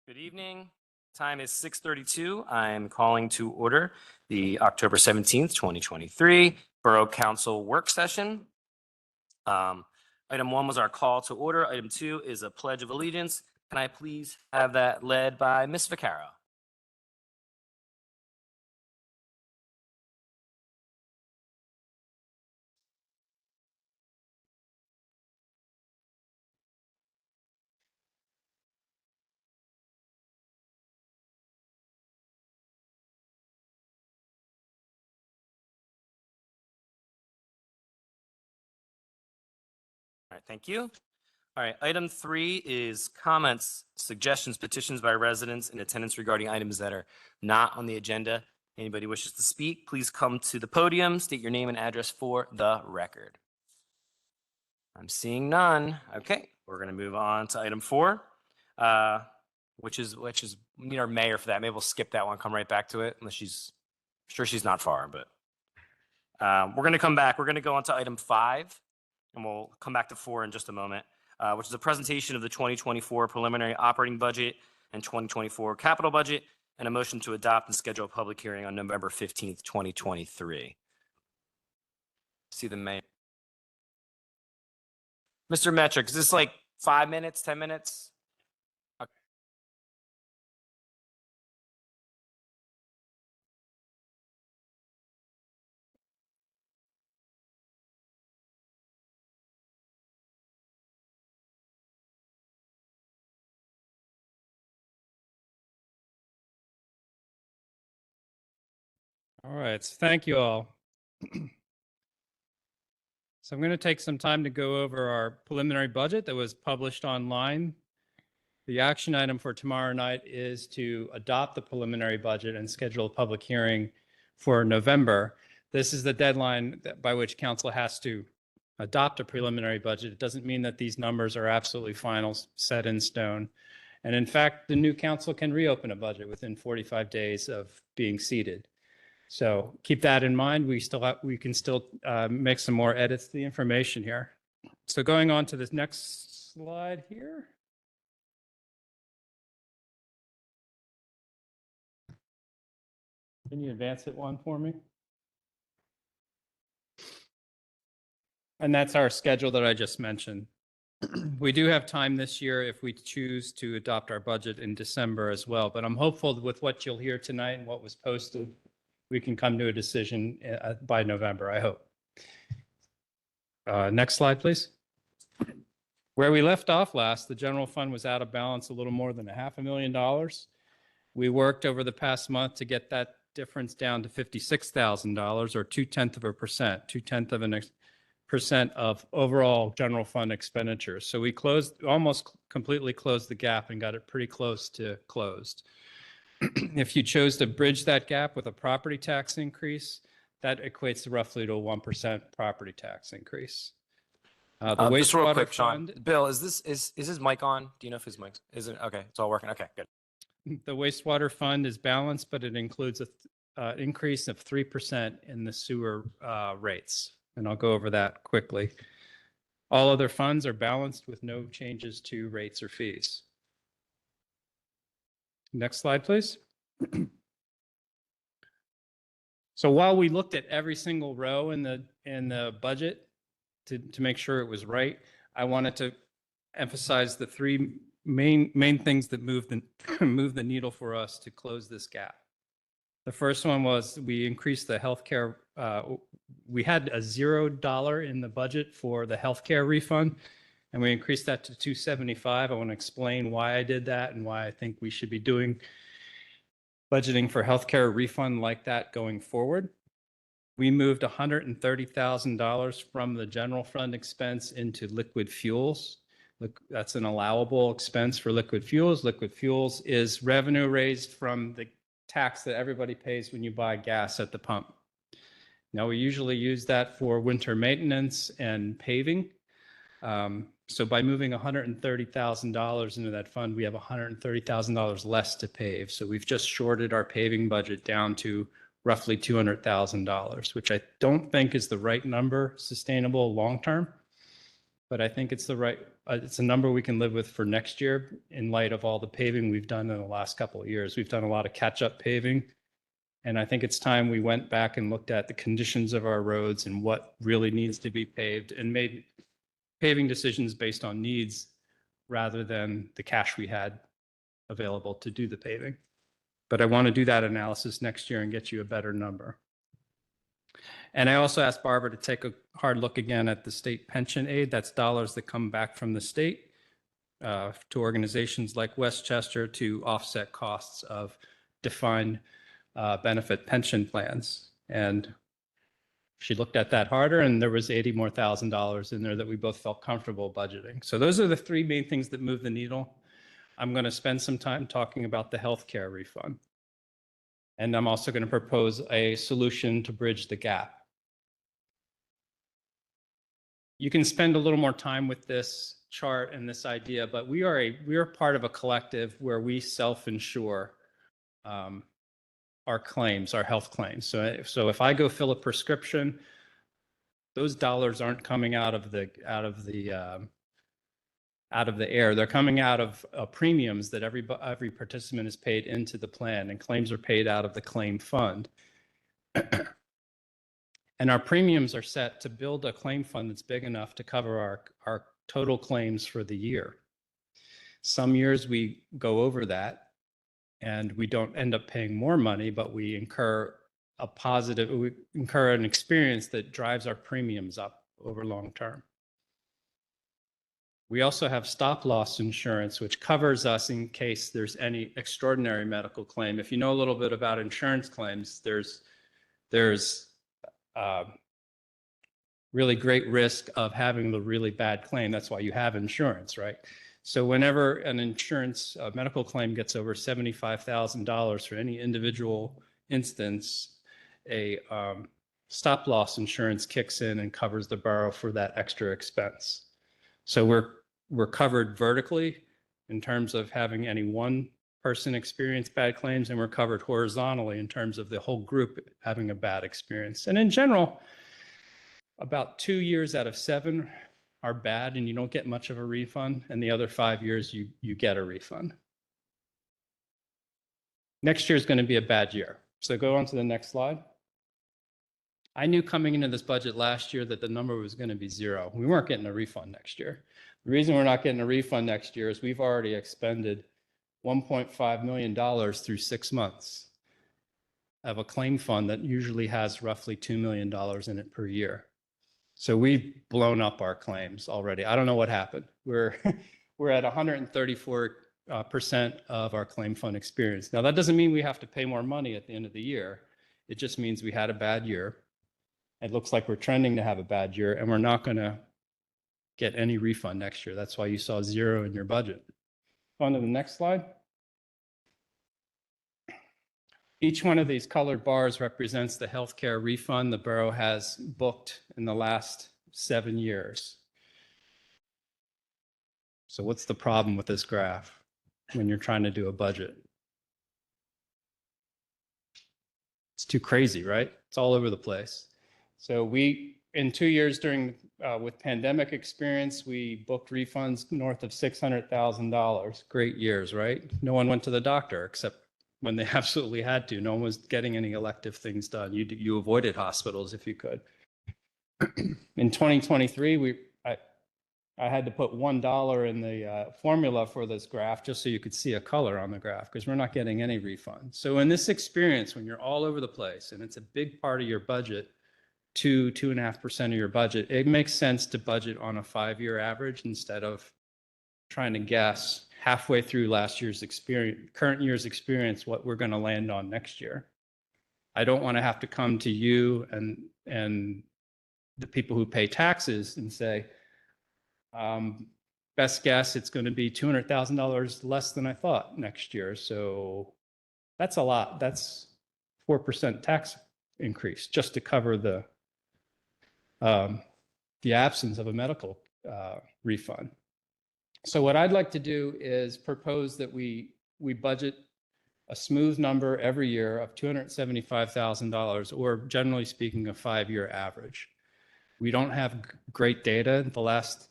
Good evening. Time is 6:32. I'm calling to order the October 17th, 2023 Borough Council Work Session. Item 1 was our call to order. Item 2 is a Pledge of Allegiance. Can I please have that led by Ms. Vaccaro? All right, thank you. All right, item 3 is comments, suggestions, petitions by residents in attendance regarding items that are not on the agenda. Anybody wishes to speak, please come to the podium, state your name and address for the record. I'm seeing none. Okay, we're going to move on to item 4, which is we need our mayor for that. Maybe we'll skip that one, come right back to it, unless she's sure she's not far. But we're going to come back. We're going to go on to item 5, and we'll come back to 4 in just a moment, which is a presentation of the 2024 preliminary operating budget and 2024 capital budget, and a motion to adopt and schedule a public hearing on November 15th, 2023. See the mayor. Mr. Metric, is this like 5 minutes, 10 minutes? Okay. All right, so thank you all. So I'm going to take some time to go over our preliminary budget that was published online. The action item for tomorrow night is to adopt the preliminary budget and schedule a public hearing for November. This is the deadline by which council has to adopt a preliminary budget. It doesn't mean that these numbers are absolutely final, set in stone. And in fact, the new council can reopen a budget within 45 days of being seated. So keep that in mind. We can still make some more edits to the information here. So going on to this next slide here. Can you advance it one for me? And that's our schedule that I just mentioned. We do have time this year if we choose to adopt our budget in December as well. But I'm hopeful with what you'll hear tonight and what was posted, we can come to a decision by November, I hope. Next slide, please. Where we left off last, the general fund was out of balance a little more than $500,000. We worked over the past month to get that difference down to $56,000 or 0.2% of overall general fund expenditures. So we almost completely closed the gap and got it pretty close to closed. If you chose to bridge that gap with a property tax increase, that equates to roughly to a 1% property tax increase. Just real quick, Sean. Bill, is his mic on? Do you know if his mic's isn't? Okay, it's all working. Okay, good. The wastewater fund is balanced, but it includes an increase of 3% in the sewer rates. And I'll go over that quickly. All other funds are balanced with no changes to rates or fees. Next slide, please. So while we looked at every single row in the budget to make sure it was right, I wanted to emphasize the three main things that move the needle for us to close this gap. The first one was we increased the healthcare. We had a $0 in the budget for the healthcare refund, and we increased that to $275. I want to explain why I did that and why I think we should be doing budgeting for healthcare refund like that going forward. We moved $130,000 from the general fund expense into liquid fuels. That's an allowable expense for liquid fuels. Liquid fuels is revenue raised from the tax that everybody pays when you buy gas at the pump. Now, we usually use that for winter maintenance and paving. So by moving $130,000 into that fund, we have $130,000 less to pave. So we've just shorted our paving budget down to roughly $200,000, which I don't think is the right number, sustainable long-term. but I think it's it's a number we can live with for next year in light of all the paving we've done in the last couple of years. We've done a lot of catch-up paving. And I think it's time we went back and looked at the conditions of our roads and what really needs to be paved and made paving decisions based on needs rather than the cash we had available to do the paving. But I want to do that analysis next year and get you a better number. And I also asked Barbara to take a hard look again at the state pension aid. That's dollars that come back from the state to organizations like Westchester to offset costs of defined benefit pension plans. And she looked at that harder, and there was $80,000 more in there that we both felt comfortable budgeting. So those are the three main things that move the needle. I'm going to spend some time talking about the healthcare refund. And I'm also going to propose a solution to bridge the gap. You can spend a little more time with this chart and this idea, but we are part of a collective where we self-insure our claims, our health claims. So if I go fill a prescription, those dollars aren't coming out of the air. They're coming out of premiums that every participant is paid into the plan, and claims are paid out of the claim fund. And our premiums are set to build a claim fund that's big enough to cover our total claims for the year. Some years we go over that and we don't end up paying more money, but we incur an experience that drives our premiums up over long term. We also have stop loss insurance, which covers us in case there's any extraordinary medical claim. If you know a little bit about insurance claims, there's really great risk of having the really bad claim. That's why you have insurance, right? So whenever an insurance medical claim gets over $75,000 for any individual instance, a stop loss insurance kicks in and covers the borough for that extra expense. So we're covered vertically in terms of having any one person experience bad claims, and we're covered horizontally in terms of the whole group having a bad experience. And in general, about 2 years out of 7 are bad and you don't get much of a refund, and the other 5 years you get a refund. Next year is going to be a bad year. So go on to the next slide. I knew coming into this budget last year that the number was going to be 0. We weren't getting a refund next year. The reason we're not getting a refund next year is we've already expended $1.5 million through 6 months of a claim fund that usually has roughly $2 million in it per year. So we've blown up our claims already. I don't know what happened. We're at 134% of our claim fund experience. Now, that doesn't mean we have to pay more money at the end of the year. It just means we had a bad year. It looks like we're trending to have a bad year, and we're not going to get any refund next year. That's why you saw 0 in your budget. On to the next slide. Each one of these colored bars represents the healthcare refund the borough has booked in the last 7 years. So what's the problem with this graph when you're trying to do a budget? It's too crazy, right? It's all over the place. So in 2 years with pandemic experience, we booked refunds north of $600,000. Great years, right? No one went to the doctor except when they absolutely had to. No one was getting any elective things done. You avoided hospitals if you could. In 2023, I had to put $1 in the formula for this graph just so you could see a color on the graph, because we're not getting any refunds. So in this experience, when you're all over the place and it's a big part of your budget, 2.5% of your budget, it makes sense to budget on a 5-year average instead of trying to guess halfway through current year's experience, what we're going to land on next year. I don't want to have to come to you and the people who pay taxes and say, best guess, it's going to be $200,000 less than I thought next year. So that's a lot. That's 4% tax increase just to cover the absence of a medical refund. So what I'd like to do is propose that we budget a smooth number every year of $275,000, or generally speaking, a 5-year average. We don't have great data. The last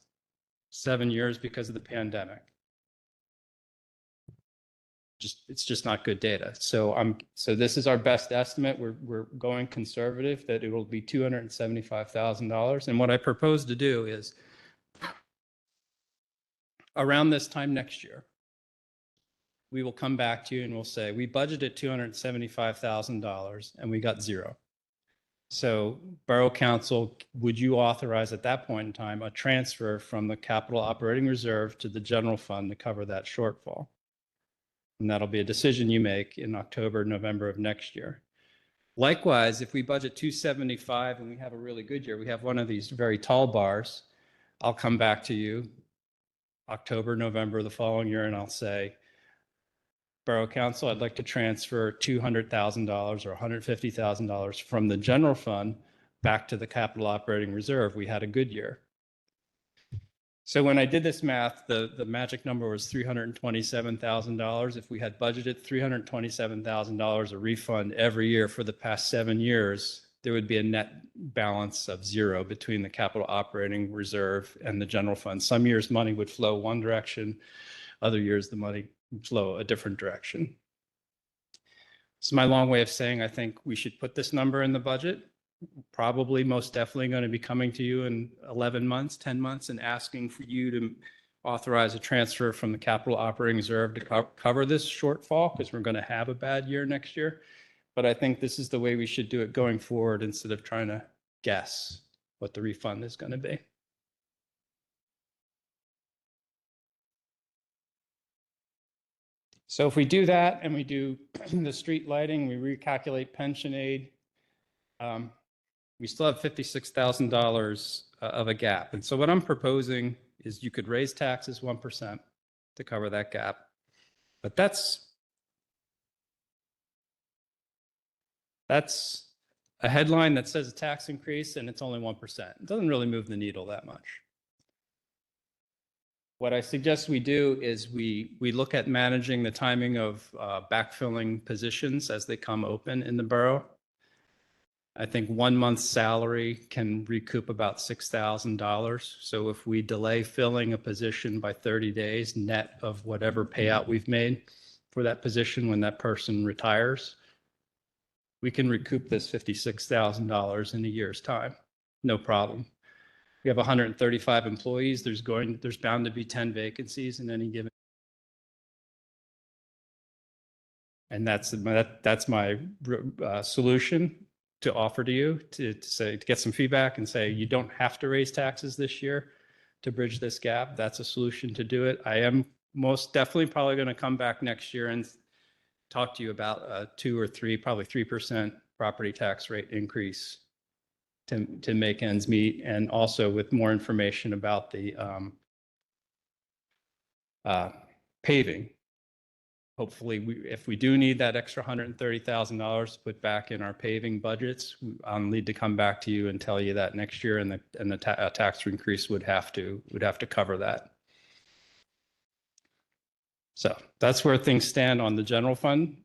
7 years because of the pandemic. It's just not good data. So this is our best estimate. We're going conservative that it will be $275,000. And what I propose to do is around this time next year, we will come back to you and we'll say, we budgeted $275,000 and we got zero. So Borough Council, would you authorize at that point in time a transfer from the capital operating reserve to the general fund to cover that shortfall? And that'll be a decision you make in October, November of next year. Likewise, if we budget 275 and we have a really good year, we have one of these very tall bars, I'll come back to you October, November the following year, and I'll say, Borough Council, I'd like to transfer $200,000 or $150,000 from the general fund back to the capital operating reserve. We had a good year. So when I did this math, the magic number was $327,000. If we had budgeted $327,000 a refund every year for the past 7 years, there would be a net balance of zero between the capital operating reserve and the general fund. Some years money would flow one direction, other years the money would flow a different direction. It's my long way of saying I think we should put this number in the budget. Probably most definitely going to be coming to you in 11 months, 10 months, and asking for you to authorize a transfer from the capital operating reserve to cover this shortfall, because we're going to have a bad year next year. But I think this is the way we should do it going forward instead of trying to guess what the refund is going to be. So if we do that and we do the street lighting, we recalculate pension aid, we still have $56,000 of a gap. And so what I'm proposing is you could raise taxes 1% to cover that gap. But that's a headline that says a tax increase and it's only 1%. It doesn't really move the needle that much. What I suggest we do is we look at managing the timing of backfilling positions as they come open in the borough. I think 1 month's salary can recoup about $6,000. So if we delay filling a position by 30 days, net of whatever payout we've made for that position when that person retires, we can recoup this $56,000 in a year's time. No problem. We have 135 employees. There's bound to be 10 vacancies in any given. And that's my solution to offer to you, to get some feedback and say, you don't have to raise taxes this year to bridge this gap. That's a solution to do it. I am most definitely probably going to come back next year and talk to you about a 2 or 3, probably 3% property tax rate increase to make ends meet, and also with more information about the paving. Hopefully, if we do need that extra $130,000 to put back in our paving budgets, I'll need to come back to you and tell you that next year, and the tax increase would have to cover that. So that's where things stand on the general fund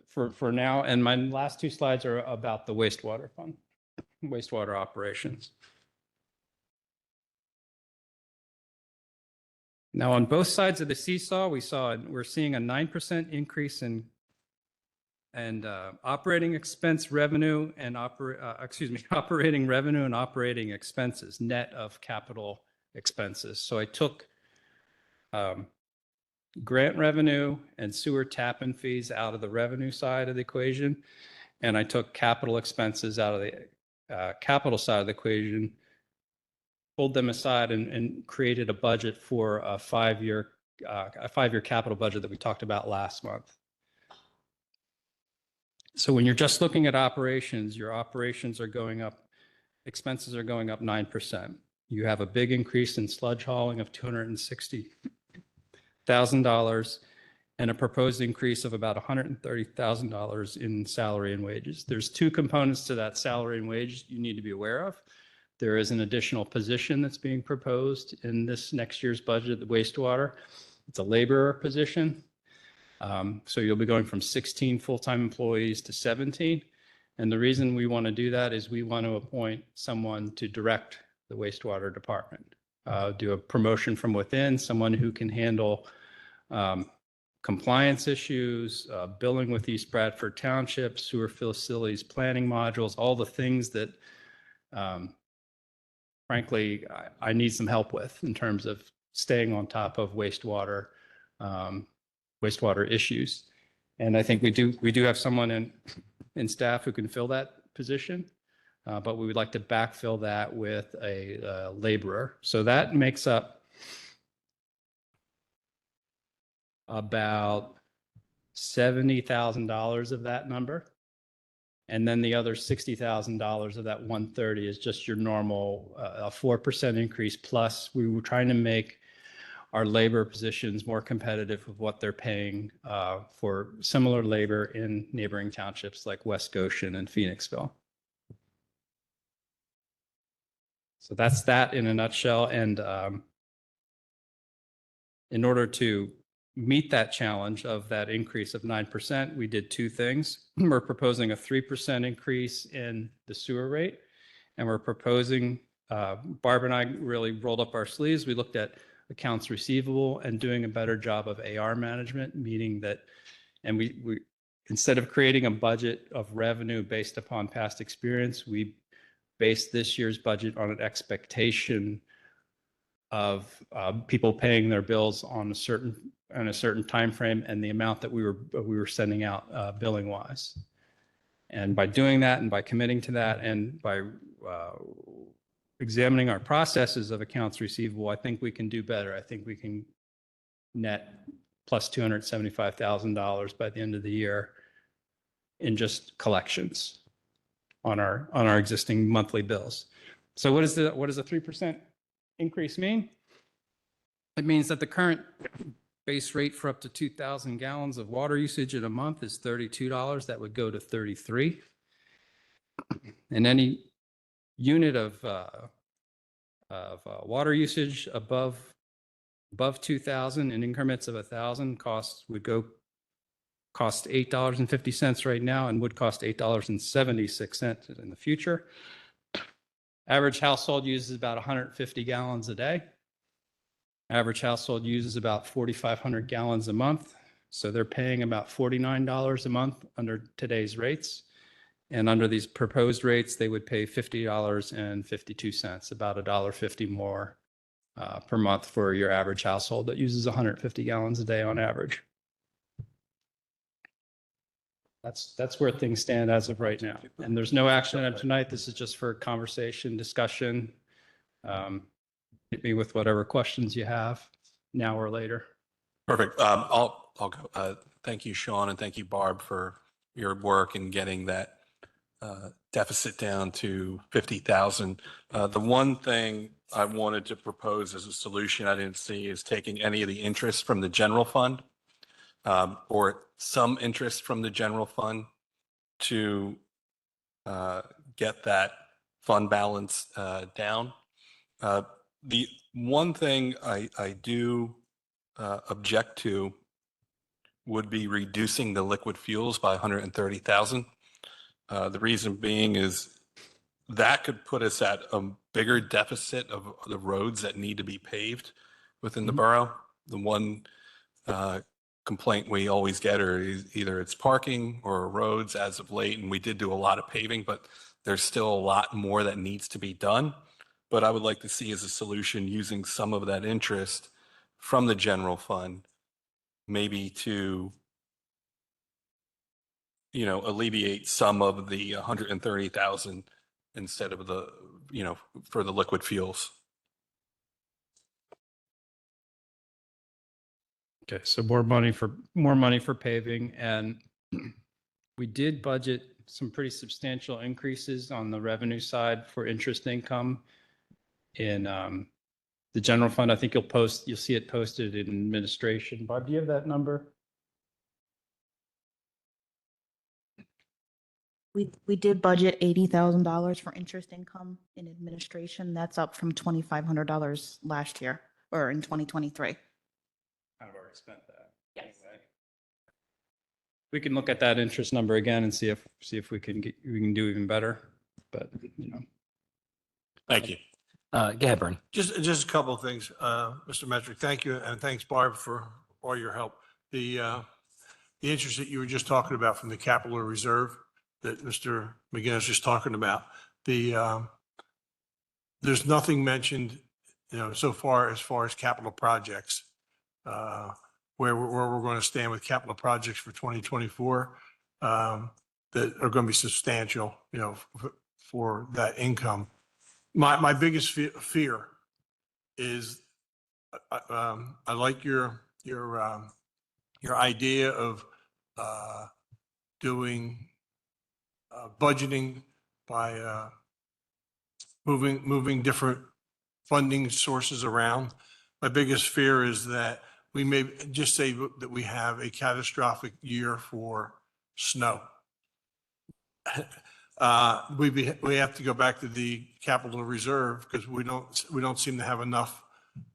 for now. And my last 2 slides are about the wastewater fund, wastewater operations. Now, on both sides of the seesaw, we're seeing a 9% increase in operating expense revenue and operating revenue and operating expenses, net of capital expenses. So I took grant revenue and sewer tap-in fees out of the revenue side of the equation, and I took capital expenses out of the capital side of the equation, pulled them aside, and created a budget for a 5-year capital budget that we talked about last month. So when you're just looking at operations, your operations are going up, expenses are going up 9%. You have a big increase in sludge hauling of $260,000 and a proposed increase of about $130,000 in salary and wages. There's 2 components to that salary and wage you need to be aware of. There is an additional position that's being proposed in this next year's budget, the wastewater. It's a laborer position. So you'll be going from 16 full-time employees to 17. And the reason we want to do that is we want to appoint someone to direct the wastewater department. do a promotion from within, someone who can handle compliance issues, billing with East Bradford Township, sewer facilities, planning modules, all the things that frankly, I need some help with in terms of staying on top of wastewater issues. And I think we do have someone in staff who can fill that position, but we would like to backfill that with a laborer. So that makes up about $70,000 of that number. And then the other $60,000 of that 130 is just your normal 4% increase. Plus, we were trying to make our labor positions more competitive with what they're paying for similar labor in neighboring townships like West Goshen and Phoenixville. So that's that in a nutshell. And in order to meet that challenge of that increase of 9%, we did two things. We're proposing a 3% increase in the sewer rate. And we're proposing, Barb and I really rolled up our sleeves. We looked at accounts receivable and doing a better job of AR management, meaning that, and we instead of creating a budget of revenue based upon past experience, we based this year's budget on an expectation of people paying their bills on a certain time frame and the amount that we were sending out billing wise. And by doing that and by committing to that and by examining our processes of accounts receivable, I think we can do better. I think we can net plus $275,000 by the end of the year in just collections on our existing monthly bills. So what does a 3% increase mean? It means that the current base rate for up to 2,000 gallons of water usage in a month is $32. That would go to $33. And any unit of water usage above 2,000 in increments of 1,000 cost $8.50 right now and would cost $8.76 in the future. Average household uses about 150 gallons a day. Average household uses about 4,500 gallons a month. So they're paying about $49 a month under today's rates. And under these proposed rates, they would pay $50.52, about $1.50 more per month for your average household that uses 150 gallons a day on average. That's where things stand as of right now. And there's no action item tonight. This is just for conversation, discussion. Hit me with whatever questions you have now or later. Perfect. I'll go. Thank you, Sean, and thank you, Barb, for your work in getting that deficit down to 50,000. The one thing I wanted to propose as a solution I didn't see is taking any of the interest from the general fund or some interest from the general fund to get that fund balance down. The one thing I do object to would be reducing the liquid fuels by 130,000. The reason being is that could put us at a bigger deficit of the roads that need to be paved within the borough. The one complaint we always get is either it's parking or roads as of late, and we did do a lot of paving, but there's still a lot more that needs to be done. But I would like to see as a solution using some of that interest from the general fund, maybe to alleviate some of the 130,000 instead of the, for the liquid fuels. Okay, so more money for paving, and we did budget some pretty substantial increases on the revenue side for interest income in the general fund. I think you'll see it posted in administration. Barb, do you have that number? We did budget $80,000 for interest income in administration. That's up from $2,500 last year or in 2023. I've already spent that. Yes. Anyway. We can look at that interest number again and see if we can do even better. But Thank you. Go ahead, Bernie. Just a couple of things, Mr. Metric. Thank you, and thanks, Barb, for all your help. The interest that you were just talking about from the capital reserve that Mr. McGinnis was just talking about, there's nothing mentioned, so far as capital projects, where we're going to stand with capital projects for 2024, that are going to be substantial, for that income. My biggest fear is, I like your idea of doing budgeting by moving different funding sources around. My biggest fear is that we may just say that we have a catastrophic year for snow. We have to go back to the capital reserve because we don't seem to have enough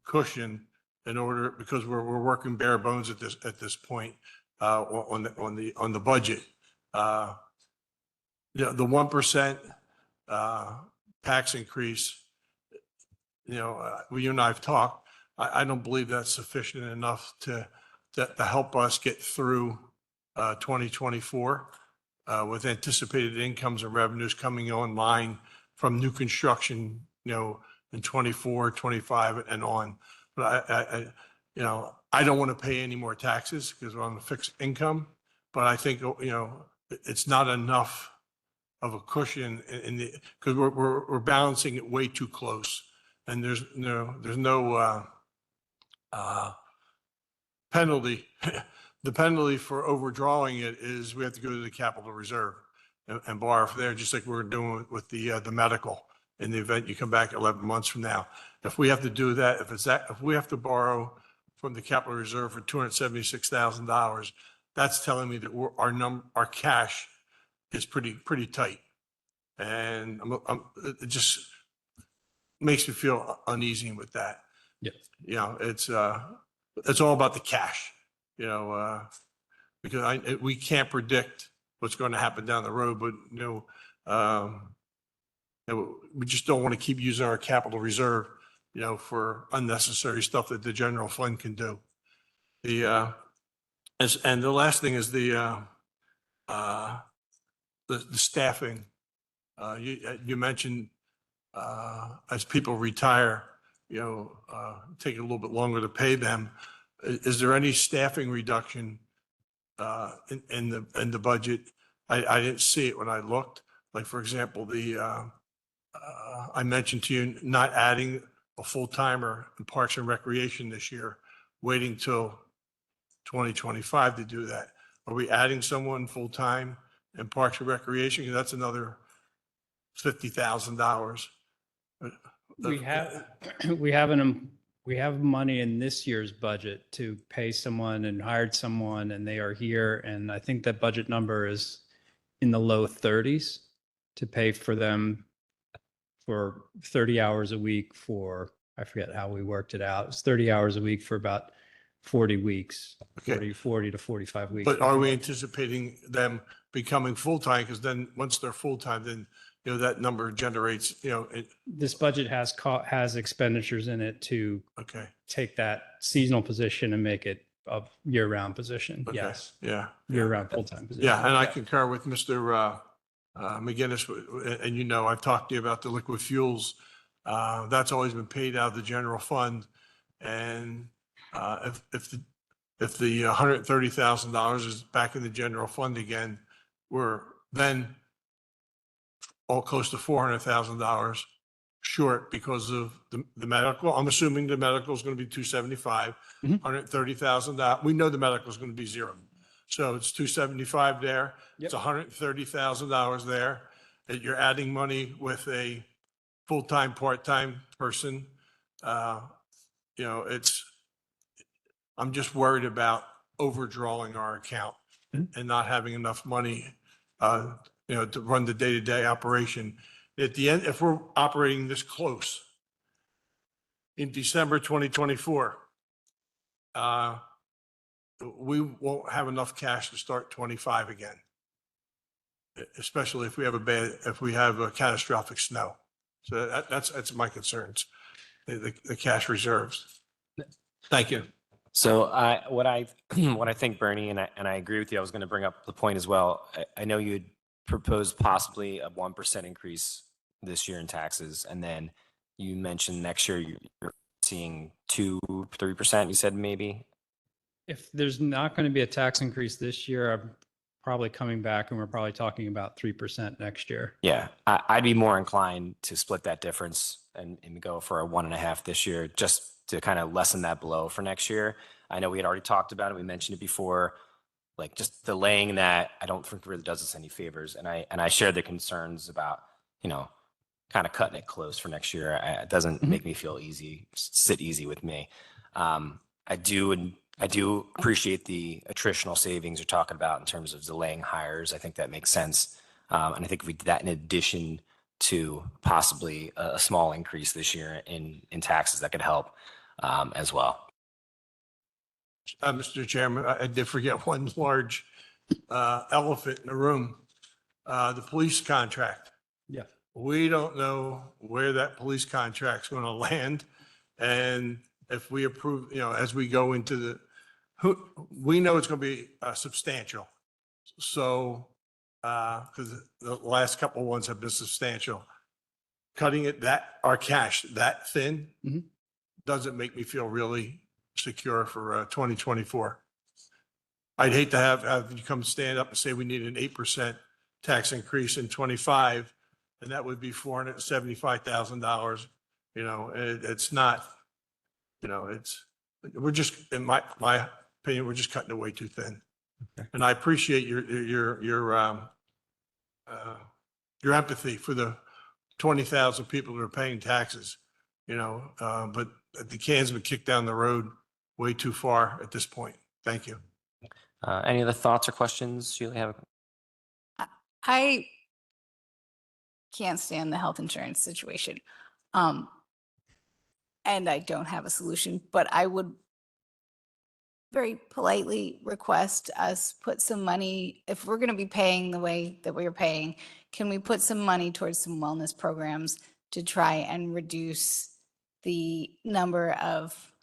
cushion in order, because we're working bare bones at this point on the budget. The 1% tax increase, you and I have talked. I don't believe that's sufficient enough to help us get through 2024 with anticipated incomes and revenues coming online from new construction, in 24, 25 and on. But I don't want to pay any more taxes because we're on a fixed income, but I think, it's not enough of a cushion because we're balancing it way too close. And there's no penalty. The penalty for overdrawing it is we have to go to the capital reserve and borrow from there, just like we're doing with the medical in the event you come back 11 months from now. If we have to do that, if we have to borrow from the capital reserve for $276,000, that's telling me that our cash is pretty tight. And it just makes me feel uneasy with that. Yeah. It's all about the cash, because we can't predict what's going to happen down the road, but we just don't want to keep using our capital reserve, for unnecessary stuff that the general fund can do. And the last thing is the staffing. You mentioned as people retire, take a little bit longer to pay them. Is there any staffing reduction in the budget? I didn't see it when I looked. Like, for example, I mentioned to you not adding a full-timer in Parks and Recreation this year, waiting till 2025 to do that. Are we adding someone full-time in Parks and Recreation? Because that's another $50,000. We have money in this year's budget to pay someone and hired someone, and they are here. And I think that budget number is in the low 30s to pay for them for 30 hours a week for, I forget how we worked it out. It's 30 hours a week for about 40 weeks, Okay. 40 to 45 weeks. But are we anticipating them becoming full-time? Because then once they're full-time, then, that number generates, This budget has expenditures in it to okay. take that seasonal position and make it a year-round position. Okay. Yes, Yeah. year-round full-time position. Yeah, and I concur with Mr. McGinnis, and I've talked to you about the liquid fuels. That's always been paid out of the general fund. And if the $130,000 is back in the general fund again, we're then all close to $400,000 short because of the medical. I'm assuming the medical is going to be 275, $130,000. We know the medical is going to be zero. So it's 275 there. Yep. It's $130,000 there. You're adding money with a full-time, part-time person. I'm just worried about overdrawing our account and not having enough money, to run the day-to-day operation. At the end, if we're operating this close in December 2024, we won't have enough cash to start 25 again, especially if we have a catastrophic snow. So that's my concerns, the cash reserves. Thank you. So what I think, Bernie, and I agree with you. I was going to bring up the point as well. I know you had proposed possibly a 1% increase this year in taxes, and then you mentioned next year you're seeing 2-3%. You said maybe. If there's not going to be a tax increase this year, I'm probably coming back and we're probably talking about 3% next year. Yeah, I'd be more inclined to split that difference and go for a 1.5 this year, just to kind of lessen that blow for next year. I know we had already talked about it. We mentioned it before, like just delaying that. I don't think really does us any favors. And I share the concerns about, kind of cutting it close for next year. It doesn't make me feel easy, sit easy with me. I do appreciate the attritional savings you're talking about in terms of delaying hires. I think that makes sense. And I think if we did that in addition to possibly a small increase this year in taxes, that could help as well. Mr. Chairman, I did forget one large elephant in the room, the police contract. Yeah. We don't know where that police contract's going to land. And if we approve, as we go into we know it's going to be substantial. So, because the last couple of ones have been substantial. Cutting it our cash that thin doesn't make me feel really secure for 2024. I'd hate to have you come stand up and say we need an 8% tax increase in 25, and that would be $475,000. It's not, we're just, in my opinion, we're just cutting it way too thin. Okay. And I appreciate your empathy for the 20,000 people who are paying taxes, but the can's been kicked down the road way too far at this point. Thank you. Any other thoughts or questions, Sheila? Have I can't stand the health insurance situation. And I don't have a solution, but I would very politely request us put some money, if we're going to be paying the way that we're paying, can we put some money towards some wellness programs to try and reduce the number of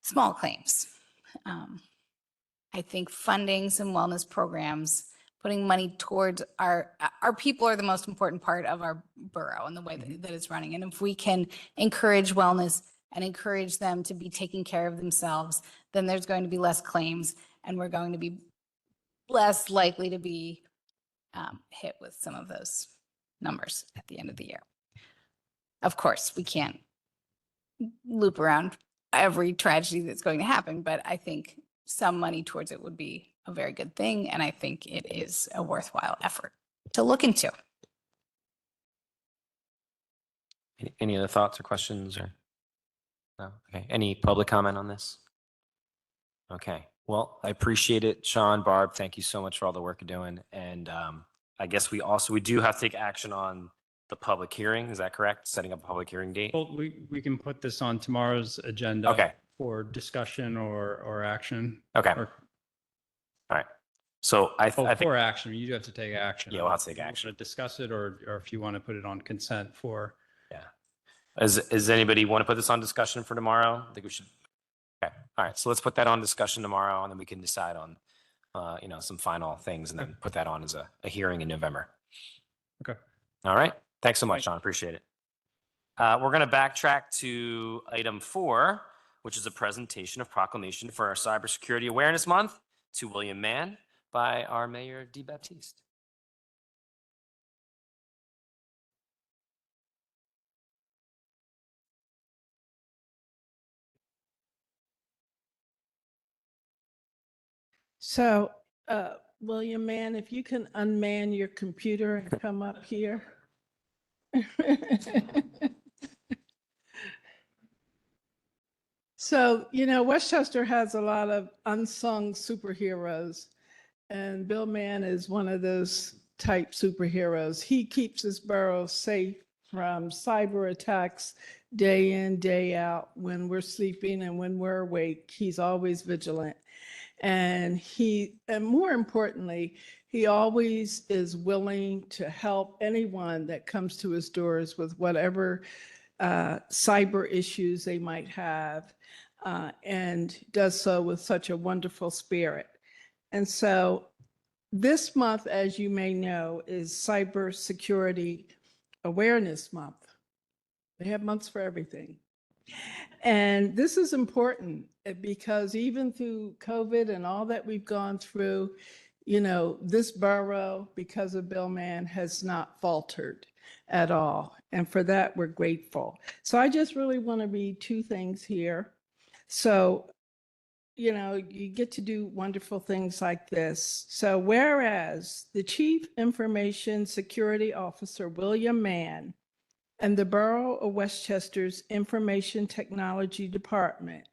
small claims? I think funding some wellness programs, putting money towards our people are the most important part of our borough and the way that it's running. And if we can encourage wellness and encourage them to be taking care of themselves, then there's going to be less claims and we're going to be less likely to be hit with some of those numbers at the end of the year. Of course, we can't loop around every tragedy that's going to happen, but I think some money towards it would be a very good thing. And I think it is a worthwhile effort to look into. any other thoughts or questions or? No? Okay. Any public comment on this? Okay. Well, I appreciate it. Sean, Barb, thank you so much for all the work you're doing. And I guess we do have to take action on the public hearing. Is that correct? Setting up a public hearing date? Well, we can put this on tomorrow's agenda. Okay. For discussion or action. Okay. Or, All right. So I think, for action, you do have to take action. Yeah, we'll have to take You want action. to discuss it or if you want to put it on consent for. yeah. Does anybody want to put this on discussion for tomorrow? I think we should. Okay. All right. So let's put that on discussion tomorrow and then we can decide on, some final things and then put that on as a hearing in November. Okay. All right. Thanks so much, Sean. Appreciate it. We're going to backtrack to item 4, which is a presentation of proclamation for our Cybersecurity Awareness Month to William Mann by our Mayor DeBaptiste. So, William Mann, if you can unman your computer and come up here. So, Westchester has a lot of unsung superheroes, and Bill Mann is one of those type superheroes. He keeps his borough safe from cyber attacks day in, day out. When we're sleeping and when we're awake, he's always vigilant. And more importantly, he always is willing to help anyone that comes to his doors with whatever cyber issues they might have, and does so with such a wonderful spirit. And so this month, as you may know, is Cybersecurity Awareness Month. They have months for everything. And this is important because even through COVID and all that we've gone through, this borough, because of Bill Mann, has not faltered at all. And for that, we're grateful. So I just really want to read two things here. So, you get to do wonderful things like this. So whereas the Chief Information Security Officer, William Mann, and the Borough of Westchester's Information Technology Department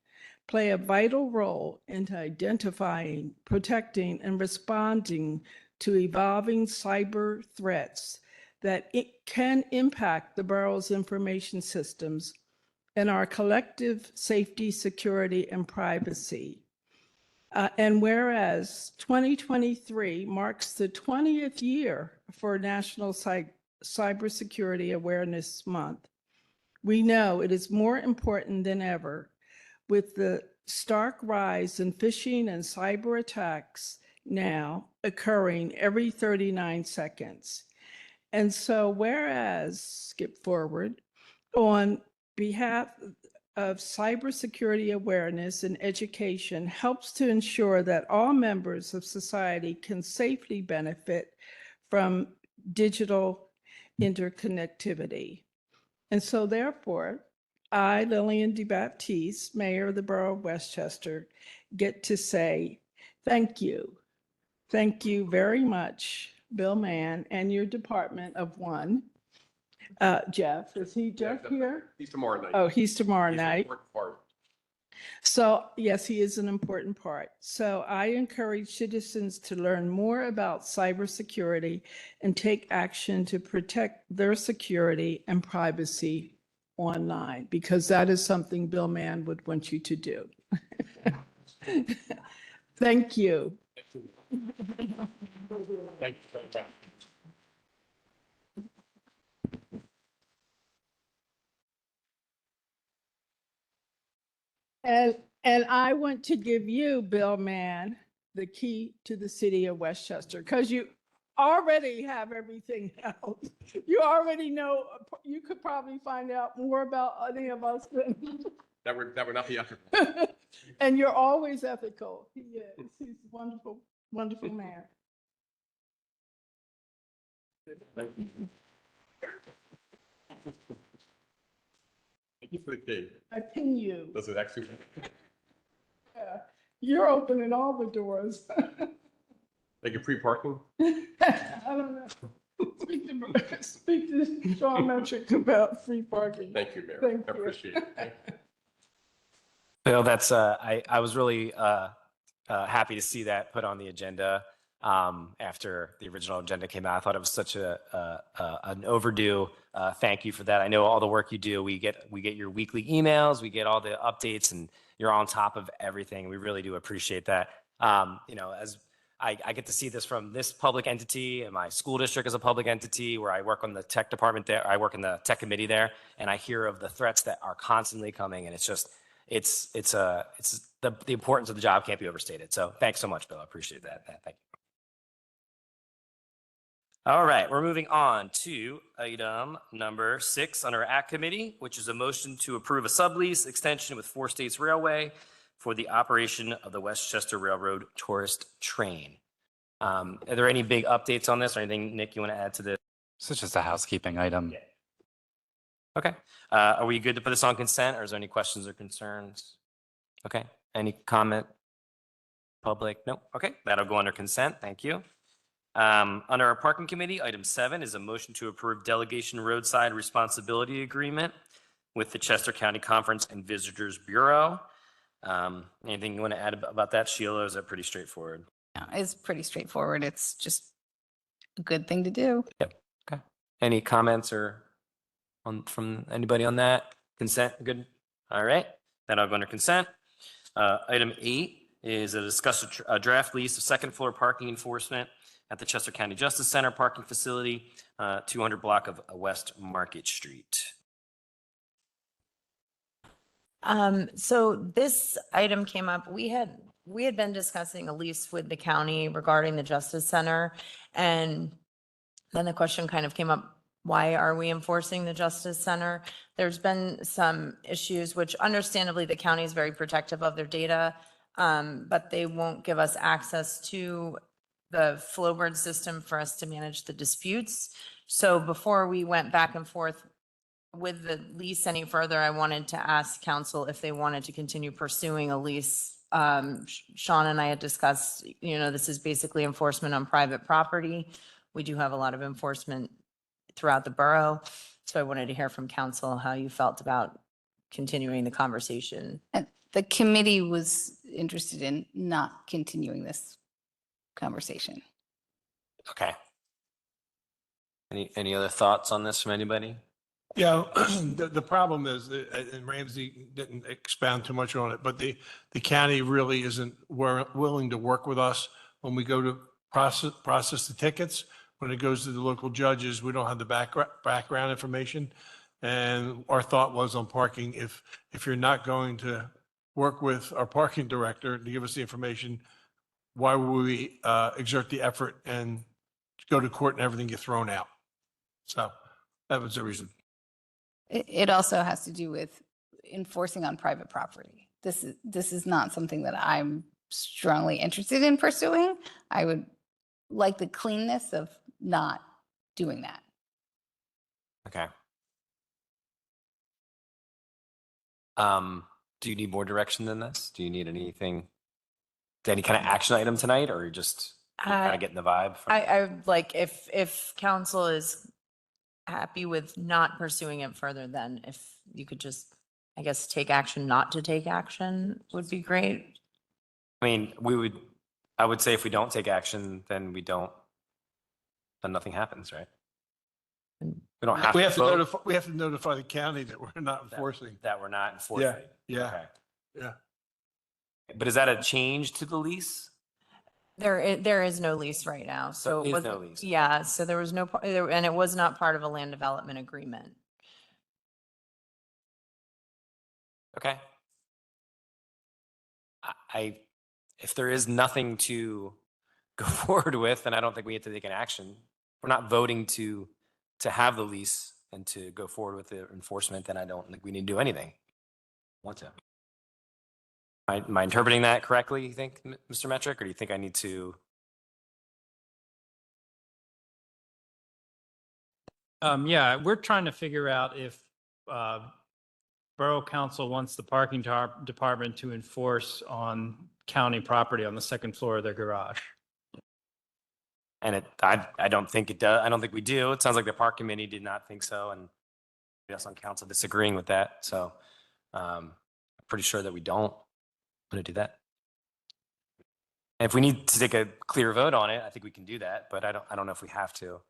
play a vital role in identifying, protecting, and responding to evolving cyber threats that can impact the borough's information systems and our collective safety, security, and privacy. And whereas 2023 marks the 20th year for National Cybersecurity Awareness Month, we know it is more important than ever with the stark rise in phishing and cyber attacks now occurring every 39 seconds. And so whereas, skip forward, on behalf of cybersecurity awareness and education helps to ensure that all members of society can safely benefit from digital interconnectivity. And so therefore, I, Lillian DeBaptiste, Mayor of the Borough of Westchester, get to say thank you. Thank you very much, Bill Mann, and your Department of One. Jeff, is he Jeff here? He's tomorrow night. Oh, he's tomorrow He's an night. important part. So yes, he is an important part. So I encourage citizens to learn more about cybersecurity and take action to protect their security and privacy online, because that is something Bill Mann would want you to do. Thank you. Thank you very much. And I want to give you, Bill Mann, the key to the city of Westchester, because you already have everything else. You already know, you could probably find out more about any of us than. That would not be ethical. And you're always ethical. He is. He's a wonderful, wonderful man. Thank you for the key. I pin you. Does it actually? Yeah. You're opening all the doors. Like a free parking? I don't know. Speak to Sean Metrick about free parking. Thank you, Mayor. Thank I you. appreciate it. Bill, that's I was really happy to see that put on the agenda after the original agenda came out. I thought it was such an overdue. Thank you for that. I know all the work you do. We get your weekly emails, we get all the updates, and you're on top of everything. We really do appreciate that. As I get to see this from this public entity, and my school district is a public entity where I work on the tech department there. I work in the tech committee there, and I hear of the threats that are constantly coming, and it's just it's the importance of the job can't be overstated. So thanks so much, Bill. I appreciate that. Thank you. All right, we're moving on to item number 6 under our Act Committee, which is a motion to approve a sublease extension with 4 States Railway for the operation of the Westchester Railroad tourist train. Are there any big updates on this or anything, Nick, you want to add to this? So it's just a housekeeping item. Yeah. Okay. Are we good to put this on consent, or is there any questions or concerns? Okay. Any comment? Public? No. Okay. That'll go under consent. Thank you. Under our Parking Committee, item 7 is a motion to approve delegation roadside responsibility agreement with the Chester County Conference and Visitors Bureau. Anything you want to add about that, Sheila? Or is that pretty straightforward? Yeah, it's pretty straightforward. It's just a good thing to do. Yep. Okay. Any comments or from anybody on that? Consent? Good. All right. Then I'll go under consent. Item 8 is a discuss a draft lease of second floor parking enforcement at the Chester County Justice Center parking facility, 200 block of West Market Street. So this item came up, we had been discussing a lease with the county regarding the Justice Center. And then the question kind of came up, why are we enforcing the Justice Center? There's been some issues, which understandably the county is very protective of their data, but they won't give us access to the Flowbird system for us to manage the disputes. So before we went back and forth with the lease any further, I wanted to ask council if they wanted to continue pursuing a lease. Sean and I had discussed, this is basically enforcement on private property. We do have a lot of enforcement throughout the borough. So I wanted to hear from council how you felt about continuing the conversation. And the committee was interested in not continuing this conversation. Okay. Any other thoughts on this from anybody? Yeah, the problem is, and Ramsey didn't expound too much on it, but the county really isn't willing to work with us when we go to process the tickets. When it goes to the local judges, we don't have the background information. And our thought was on parking, if you're not going to work with our parking director to give us the information, why would we exert the effort and go to court and everything get thrown out? So that was the reason. It also has to do with enforcing on private property. This is not something that I'm strongly interested in pursuing. I would like the cleanness of not doing that. Okay. Do you need more direction than this? Do you need any kind of action item tonight, or just kind of getting the vibe? I would like if council is happy with not pursuing it further, then if you could just, I guess, take action not to take action would be great. I mean, I would say if we don't take action, then nothing happens, right? We don't have We to have to vote notify, we have to notify the county that we're not enforcing. that we're not enforcing. Yeah, Okay. yeah. But is that a change to the lease? There is no lease right now, so There it is was, no lease. yeah, so there was no, and it was not part of a land development agreement. Okay. If there is nothing to go forward with, then I don't think we have to take an action. We're not voting to have the lease and to go forward with the enforcement, then I don't think we need to do anything. Want to? Am I interpreting that correctly, you think, Mr. Metric, or do you think I need to? Yeah, we're trying to figure out if Borough Council wants the parking department to enforce on county property on the second floor of their garage. And I don't think it does. I don't think we do. It sounds like the park committee did not think so, and us on council disagreeing with that. So I'm pretty sure that we don't want to do that. And if we need to take a clear vote on it, I think we can do that, but I don't know if we have to.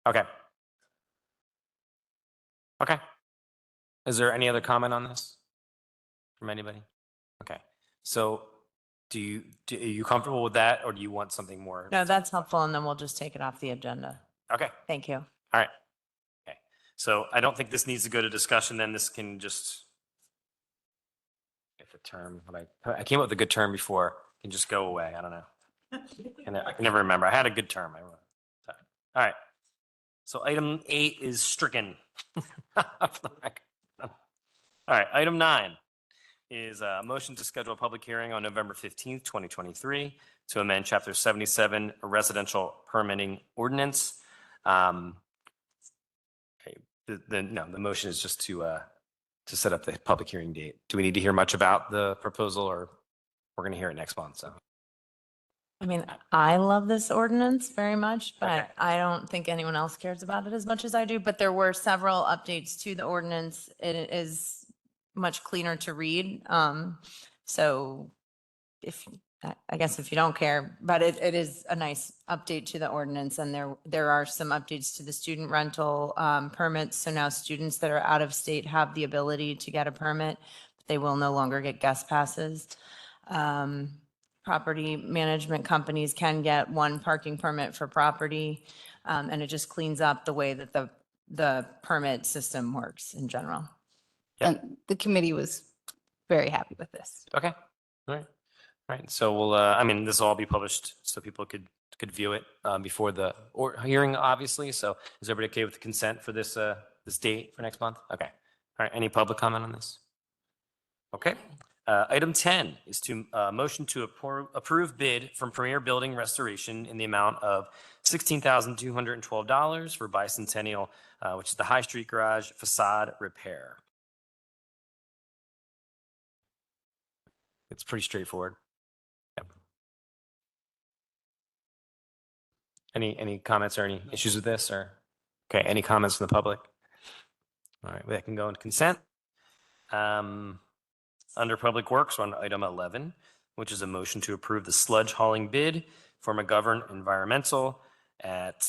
Okay. Okay. Is there any other comment on this from anybody? Okay. So are you comfortable with that, or do you want something more? No, that's helpful, and then we'll just take it off the agenda. Okay. Thank you. All right. Okay. So I don't think this needs to go to discussion. Then this can just, if the term, I came up with a good term before, can just go away. I don't know. I can never remember. I had a good term. All right. So item 8 is stricken. All right. Item 9 is a motion to schedule a public hearing on November 15th, 2023 to amend Chapter 77 Residential Permitting Ordinance. The motion is just to set up the public hearing date. Do we need to hear much about the proposal, or we're going to hear it next month? So, I mean, I love this ordinance very much, but Okay. I don't think anyone else cares about it as much as I do. But there were several updates to the ordinance. It is much cleaner to read. So I guess if you don't care, but it is a nice update to the ordinance, and there are some updates to the student rental permits. So now students that are out of state have the ability to get a permit. They will no longer get guest passes. Property management companies can get one parking permit for property. And it just cleans up the way that the permit system works in general. Yep. And the committee was very happy with this. Okay. All right. All right. So we'll, I mean, this will all be published so people could view it before the hearing, obviously. So is everybody okay with the consent for this date for next month? Okay. All right. Any public comment on this? Okay. Item 10 is to motion to approve bid from Premier Building Restoration in the amount of $16,212 for Bicentennial, which is the High Street Garage facade repair. It's pretty straightforward. Yep. Any comments or any issues with this or? Okay, any comments from the public? All right, that can go into consent. Under Public Works, we're on item 11, which is a motion to approve the sludge hauling bid for McGovern Environmental at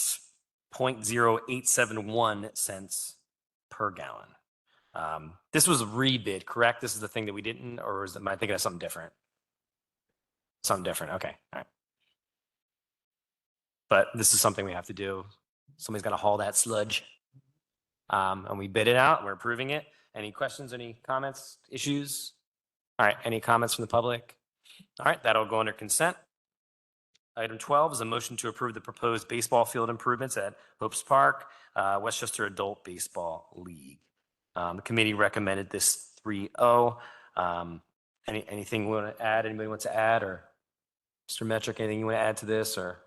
0.0871 cents per gallon. This was a rebid, correct? This is the thing that we didn't, or am I thinking of something different? Something different, okay, all right. But this is something we have to do. Somebody's got to haul that sludge. And we bid it out, we're approving it. Any questions, any comments, issues? All right, any comments from the public? All right, that'll go under consent. Item 12 is a motion to approve the proposed baseball field improvements at Hopes Park, Westchester Adult Baseball League. The committee recommended this 3-0. Anything we want to add? Anybody wants to add, or Mr. Metric, anything you want to add to this, or?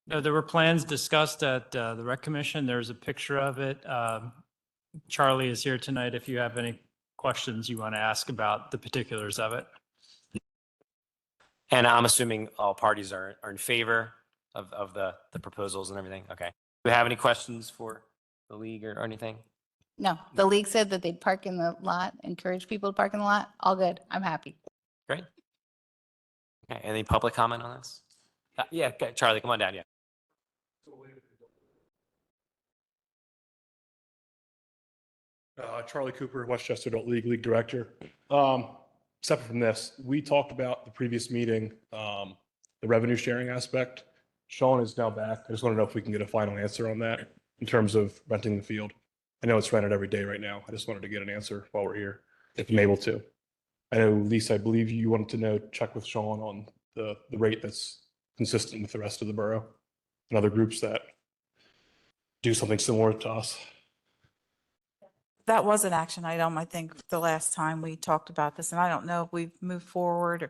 No, there were plans discussed at the rec commission. There's a picture of it. Charlie is here tonight if you have any questions you want to ask about the particulars of it. And I'm assuming all parties are in favor of the proposals and everything. Okay. Do we have any questions for the league or anything? No, the league said that they'd park in the lot, encourage people to park in the lot. All good. I'm happy. Great. Okay. Any public comment on this? Yeah. Okay. Charlie, come on down. Yeah. Charlie Cooper, Westchester Adult League Director. Separate from this, we talked about the previous meeting, the revenue sharing aspect. Sean is now back. I just want to know if we can get a final answer on that in terms of renting the field. I know it's rented every day right now. I just wanted to get an answer while we're here, if I'm able to. I know, Lisa, I believe you wanted to know, check with Sean on the rate that's consistent with the rest of the borough and other groups that do something similar to us. That was an action item, I think, the last time we talked about this, and I don't know if we've moved forward or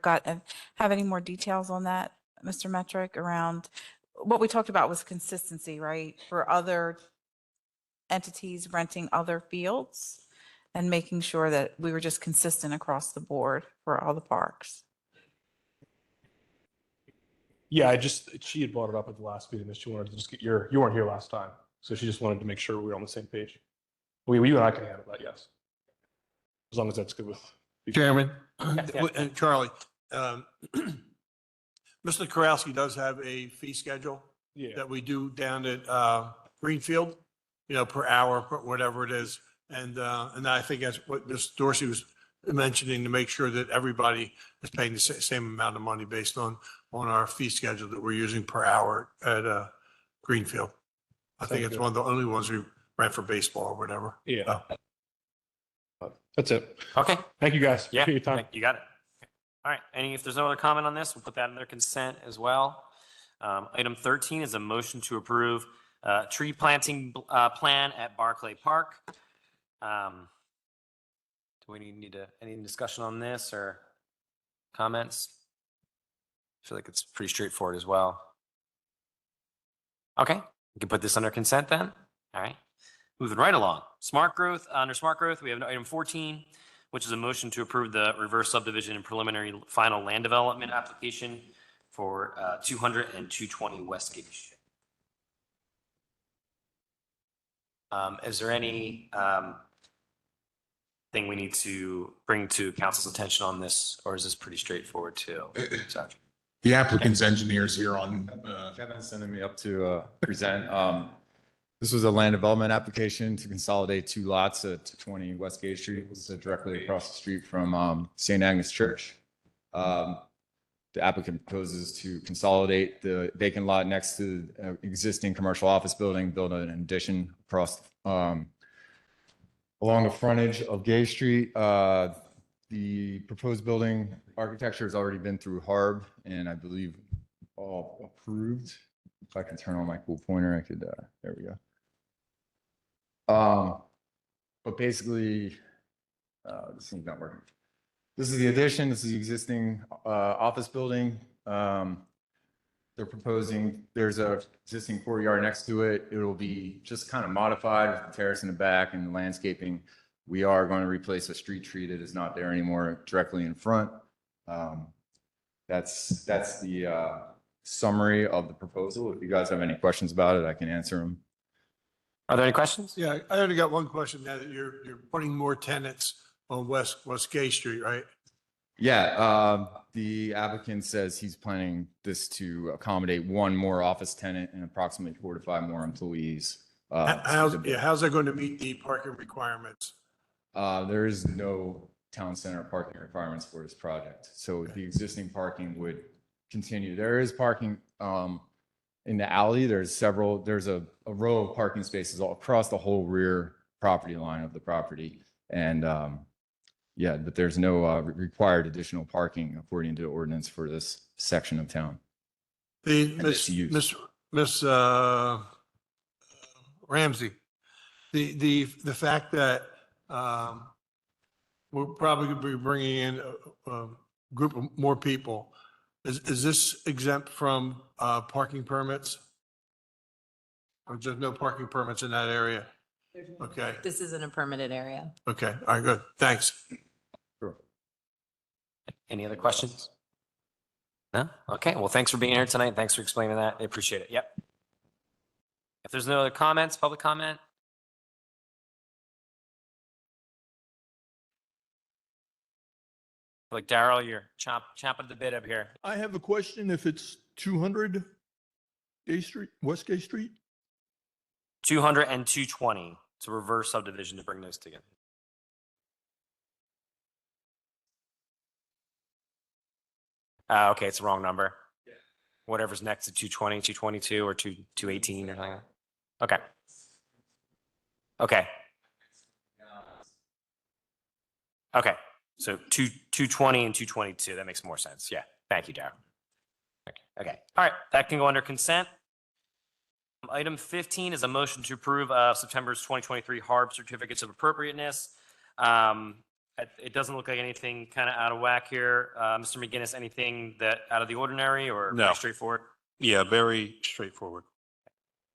have any more details on that, Mr. Metric, around what we talked about was consistency, right? For other entities renting other fields and making sure that we were just consistent across the board for all the parks. Yeah, she had brought it up at the last meeting that she wanted to just get you weren't here last time. So she just wanted to make sure we were on the same page. You and I can handle that, yes. As long as that's good with. Chairman, Yeah. and Charlie, Mr. Korowski does have a fee schedule Yeah. that we do down at Greenfield, per hour, whatever it is. And I think that's what Ms. Dorsey was mentioning, to make sure that everybody is paying the same amount of money based on our fee schedule that we're using per hour at Greenfield. I think it's one of the only ones we rent for baseball or whatever. Yeah. That's it. Okay. Thank you, guys. Yeah. Appreciate your time. You got it. All right. If there's no other comment on this, we'll put that under consent as well. Item 13 is a motion to approve tree planting plan at Barclay Park. Do we need any discussion on this or comments? I feel like it's pretty straightforward as well. Okay, we can put this under consent then. All right, moving right along. Smart growth. Under smart growth, we have item 14, which is a motion to approve the reverse subdivision and preliminary final land development application for 200 and 220 Westgate. Is there any thing we need to bring to council's attention on this, or is this pretty straightforward too? Sorry. The applicant's engineer's here on, Kevin's sending me up to present. This was a land development application to consolidate 2 lots at 20 West Gate Street. It's directly across the street from St. Agnes Church. The applicant proposes to consolidate the vacant lot next to the existing commercial office building, build an addition across along the frontage of Gay Street. The proposed building architecture has already been through HARB and I believe all approved. If I can turn on my cool pointer, I could, there we go. But basically, this thing's not working. This is the addition. This is the existing office building. They're proposing, there's a existing courtyard next to it. It will be just kind of modified with the terrace in the back and the landscaping. We are going to replace a street tree that is not there anymore directly in front. That's the summary of the proposal. If you guys have any questions about it, I can answer them. Are there any questions? Yeah, I only got one question now that you're putting more tenants on West Gay Street, right? Yeah, the applicant says he's planning this to accommodate 1 more office tenant and approximately 4 to 5 more employees. How's that going to meet the parking requirements? There is no town center parking requirements for this project. So the existing parking would continue. There is parking in the alley. There's a row of parking spaces all across the whole rear property line of the property. And yeah, but there's no required additional parking according to the ordinance for this section of town. Miss Ramsey, the fact that we're probably going to be bringing in a group of more people, is this exempt from parking permits? Or just no parking permits in that area? Okay, This isn't a permitted area. okay, all right, good, thanks. Sure. Any other questions? No? Okay, well, thanks for being here tonight. Thanks for explaining that. I appreciate it. Yep. If there's no other comments, public comment? Like Daryl, you're chomping the bit up here. I have a question. If it's 200 Gay Street, West Gay Street? 200 and 220. It's a reverse subdivision to bring those together. Okay, it's the wrong number. Yeah. Whatever's next to 220, 222, or 218 or something. Okay. Okay. Okay. So 220 and 222. That makes more sense. Yeah. Thank you, Darren. Okay. All right. That can go under consent. Item 15 is a motion to approve September's 2023 HARB certificates of appropriateness. It doesn't look like anything kind of out of whack here. Mr. McGinnis, anything that out of the ordinary or No. pretty straightforward? Yeah, very straightforward.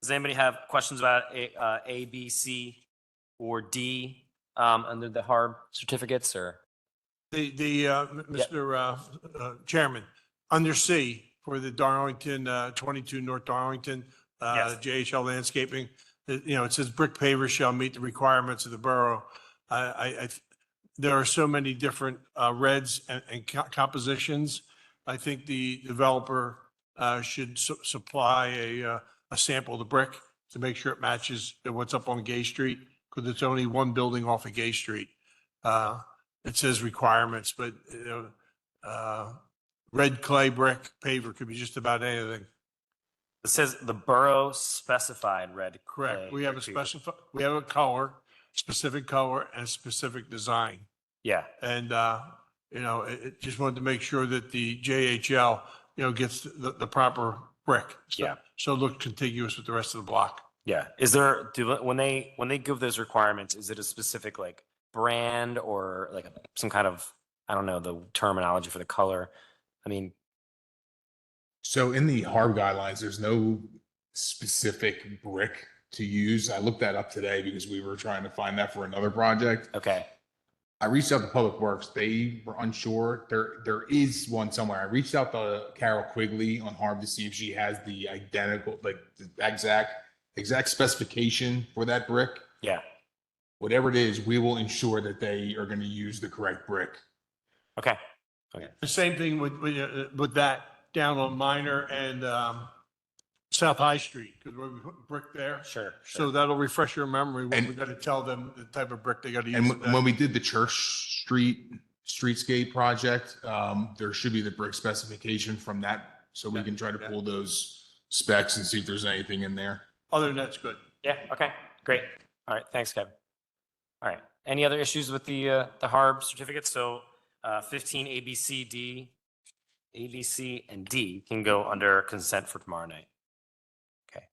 Does anybody have questions about A, B, C, or D under the HARB certificates or? Mr. Chairman, under C for the Darlington, 22 North Darlington, Yes. JHL Landscaping, it says brick pavers shall meet the requirements of the borough. There are so many different reds and compositions. I think the developer should supply a sample of the brick to make sure it matches what's up on Gay Street, because it's only one building off of Gay Street. It says requirements, but red clay brick paver could be just about anything. It says the borough specified red. Correct. clay We have brick paver. we have a color, specific color and specific design. Yeah. And, it just wanted to make sure that the JHL, gets the proper brick. Yeah. So it looked contiguous with the rest of the block. Yeah. Is there, when they give those requirements, is it a specific like brand or like some kind of, I don't know, the terminology for the color? I mean, so in the HARB guidelines, there's no specific brick to use. I looked that up today because we were trying to find that for another project. okay. I reached out to Public Works. They were unsure. There is one somewhere. I reached out to Carol Quigley on HARB to see if she has the identical, like the exact specification for that brick. Yeah. Whatever it is, we will ensure that they are going to use the correct brick. Okay. Okay. The same thing with that down on Minor and South High Street, because we put brick there. Sure. So that'll refresh your memory when And- we got to tell them the type of brick they got to use. And for that. when we did the Church Street streetscape project, there should be the brick specification from that, so we can try to pull those specs and see if there's anything in there. Other than that's good. Yeah, okay, great. All right, thanks, Kevin. All right, any other issues with the HARB certificates? So 15 A, B, C, D, A, B, C, and D can go under consent for tomorrow night. Okay.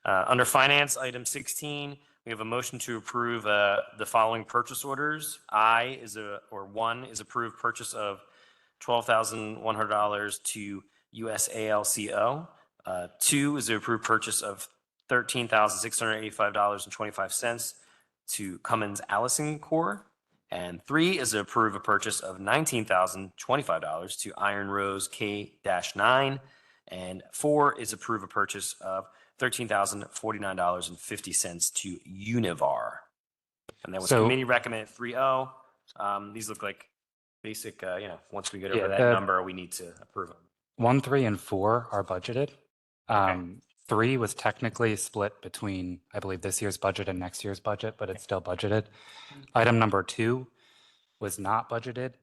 Under finance, item 16, we have a motion to approve the following purchase orders. One is approved purchase of $12,100 to USALCO. 2 is the approved purchase of $13,685.25 to Cummins Allison Corps. And 3 is to approve a purchase of $19,025 to Iron Rose K-9. And 4 is approve a purchase of $13,049.50 to Univar. And that was So- committee recommended 3-0. These look like basic, once we get over Yeah, that the- number, we need to approve them. 1, 3, and 4 are budgeted. 3 was technically split between, I believe, this year's budget and next year's budget, but it's still budgeted. Item number 2 was not budgeted.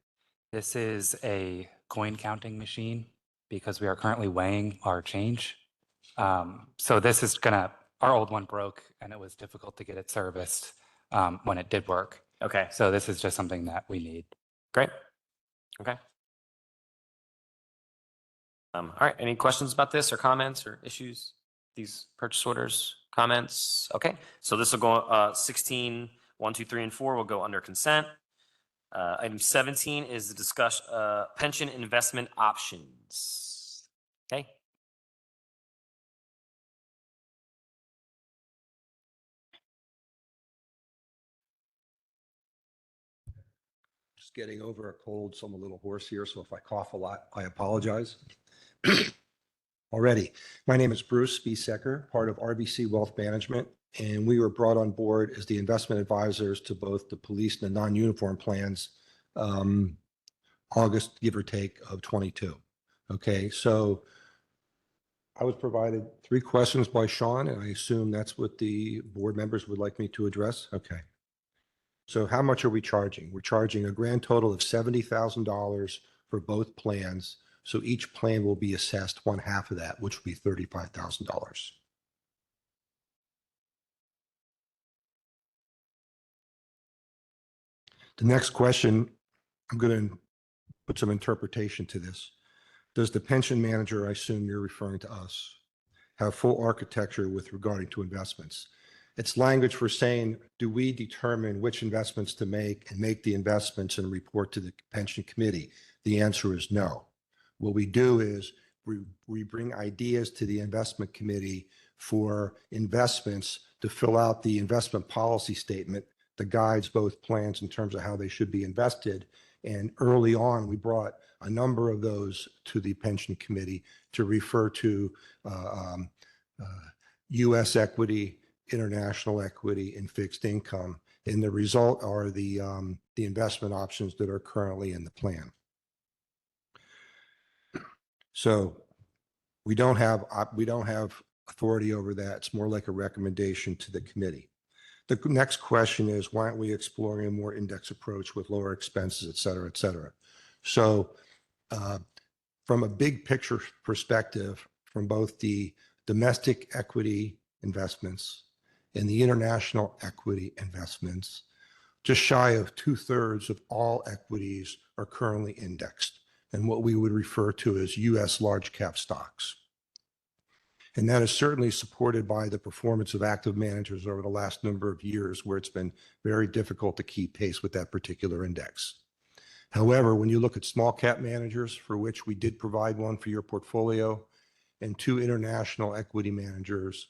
This is a coin counting machine because we are currently weighing our change. So this is our old one broke and it was difficult to get it serviced when it did work. Okay, So this is just something that we need. great. Okay. All right, any questions about this or comments or issues? These purchase orders, comments? Okay, so this will go 16, 1, 2, 3, and 4 will go under consent. Item 17 is the discuss pension investment options. Okay. Just getting over a cold, so I'm a little hoarse here, so if I cough a lot, I apologize. Already, my name is Bruce B. Secker, part of RBC Wealth Management, and we were brought on board as the investment advisors to both the police and the non-uniform plans August, give or take, of 22. Okay, so I was provided 3 questions by Sean, and I assume that's what the board members would like me to address. Okay. So how much are we charging? We're charging a grand total of $70,000 for both plans. So each plan will be assessed 1/2 of that, which will be $35,000. The next question, I'm going to put some interpretation to this. Does the pension manager, I assume you're referring to us, have full architecture with regarding to investments? It's language for saying, do we determine which investments to make and make the investments and report to the pension committee? The answer is no. What we do is we bring ideas to the investment committee for investments to fill out the investment policy statement that guides both plans in terms of how they should be invested. And early on, we brought a number of those to the pension committee to refer to U.S. equity, international equity, and fixed income. And the result are the investment options that are currently in the plan. So we don't have authority over that. It's more like a recommendation to the committee. The next question is, why aren't we exploring a more index approach with lower expenses, et cetera, et cetera? So from a big picture perspective, from both the domestic equity investments and the international equity investments, just shy of 2/3 of all equities are currently indexed and what we would refer to as U.S. large cap stocks. And that is certainly supported by the performance of active managers over the last number of years, where it's been very difficult to keep pace with that particular index. However, when you look at small cap managers, for which we did provide one for your portfolio, and 2 international equity managers,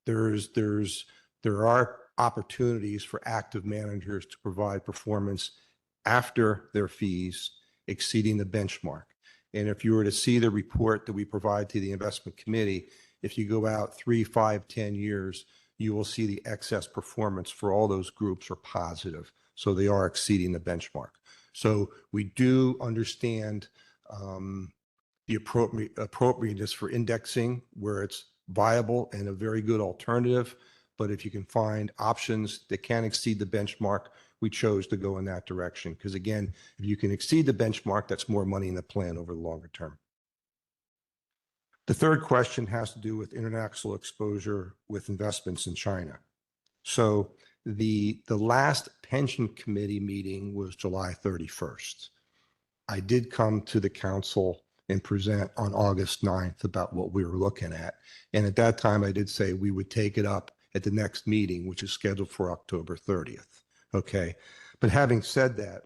there are opportunities for active managers to provide performance after their fees exceeding the benchmark. And if you were to see the report that we provide to the investment committee, if you go out 3, 5, 10 years, you will see the excess performance for all those groups are positive. So they are exceeding the benchmark. So we do understand the appropriateness for indexing where it's viable and a very good alternative. But if you can find options that can exceed the benchmark, we chose to go in that direction. Because again, if you can exceed the benchmark, that's more money in the plan over the longer term. The third question has to do with international exposure with investments in China. So the last pension committee meeting was July 31st. I did come to the council and present on August 9th about what we were looking at. And at that time, I did say we would take it up at the next meeting, which is scheduled for October 30th. Okay. But having said that,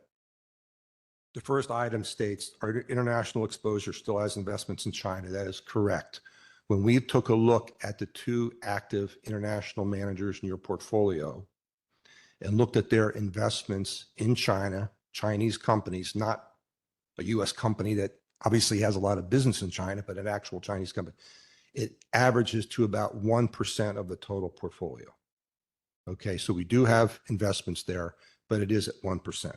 the first item states our international exposure still has investments in China. That is correct. When we took a look at the two active international managers in your portfolio and looked at their investments in China, Chinese companies, not a US company that obviously has a lot of business in China, but an actual Chinese company, it averages to about 1% of the total portfolio. Okay, so we do have investments there, but it is at 1%.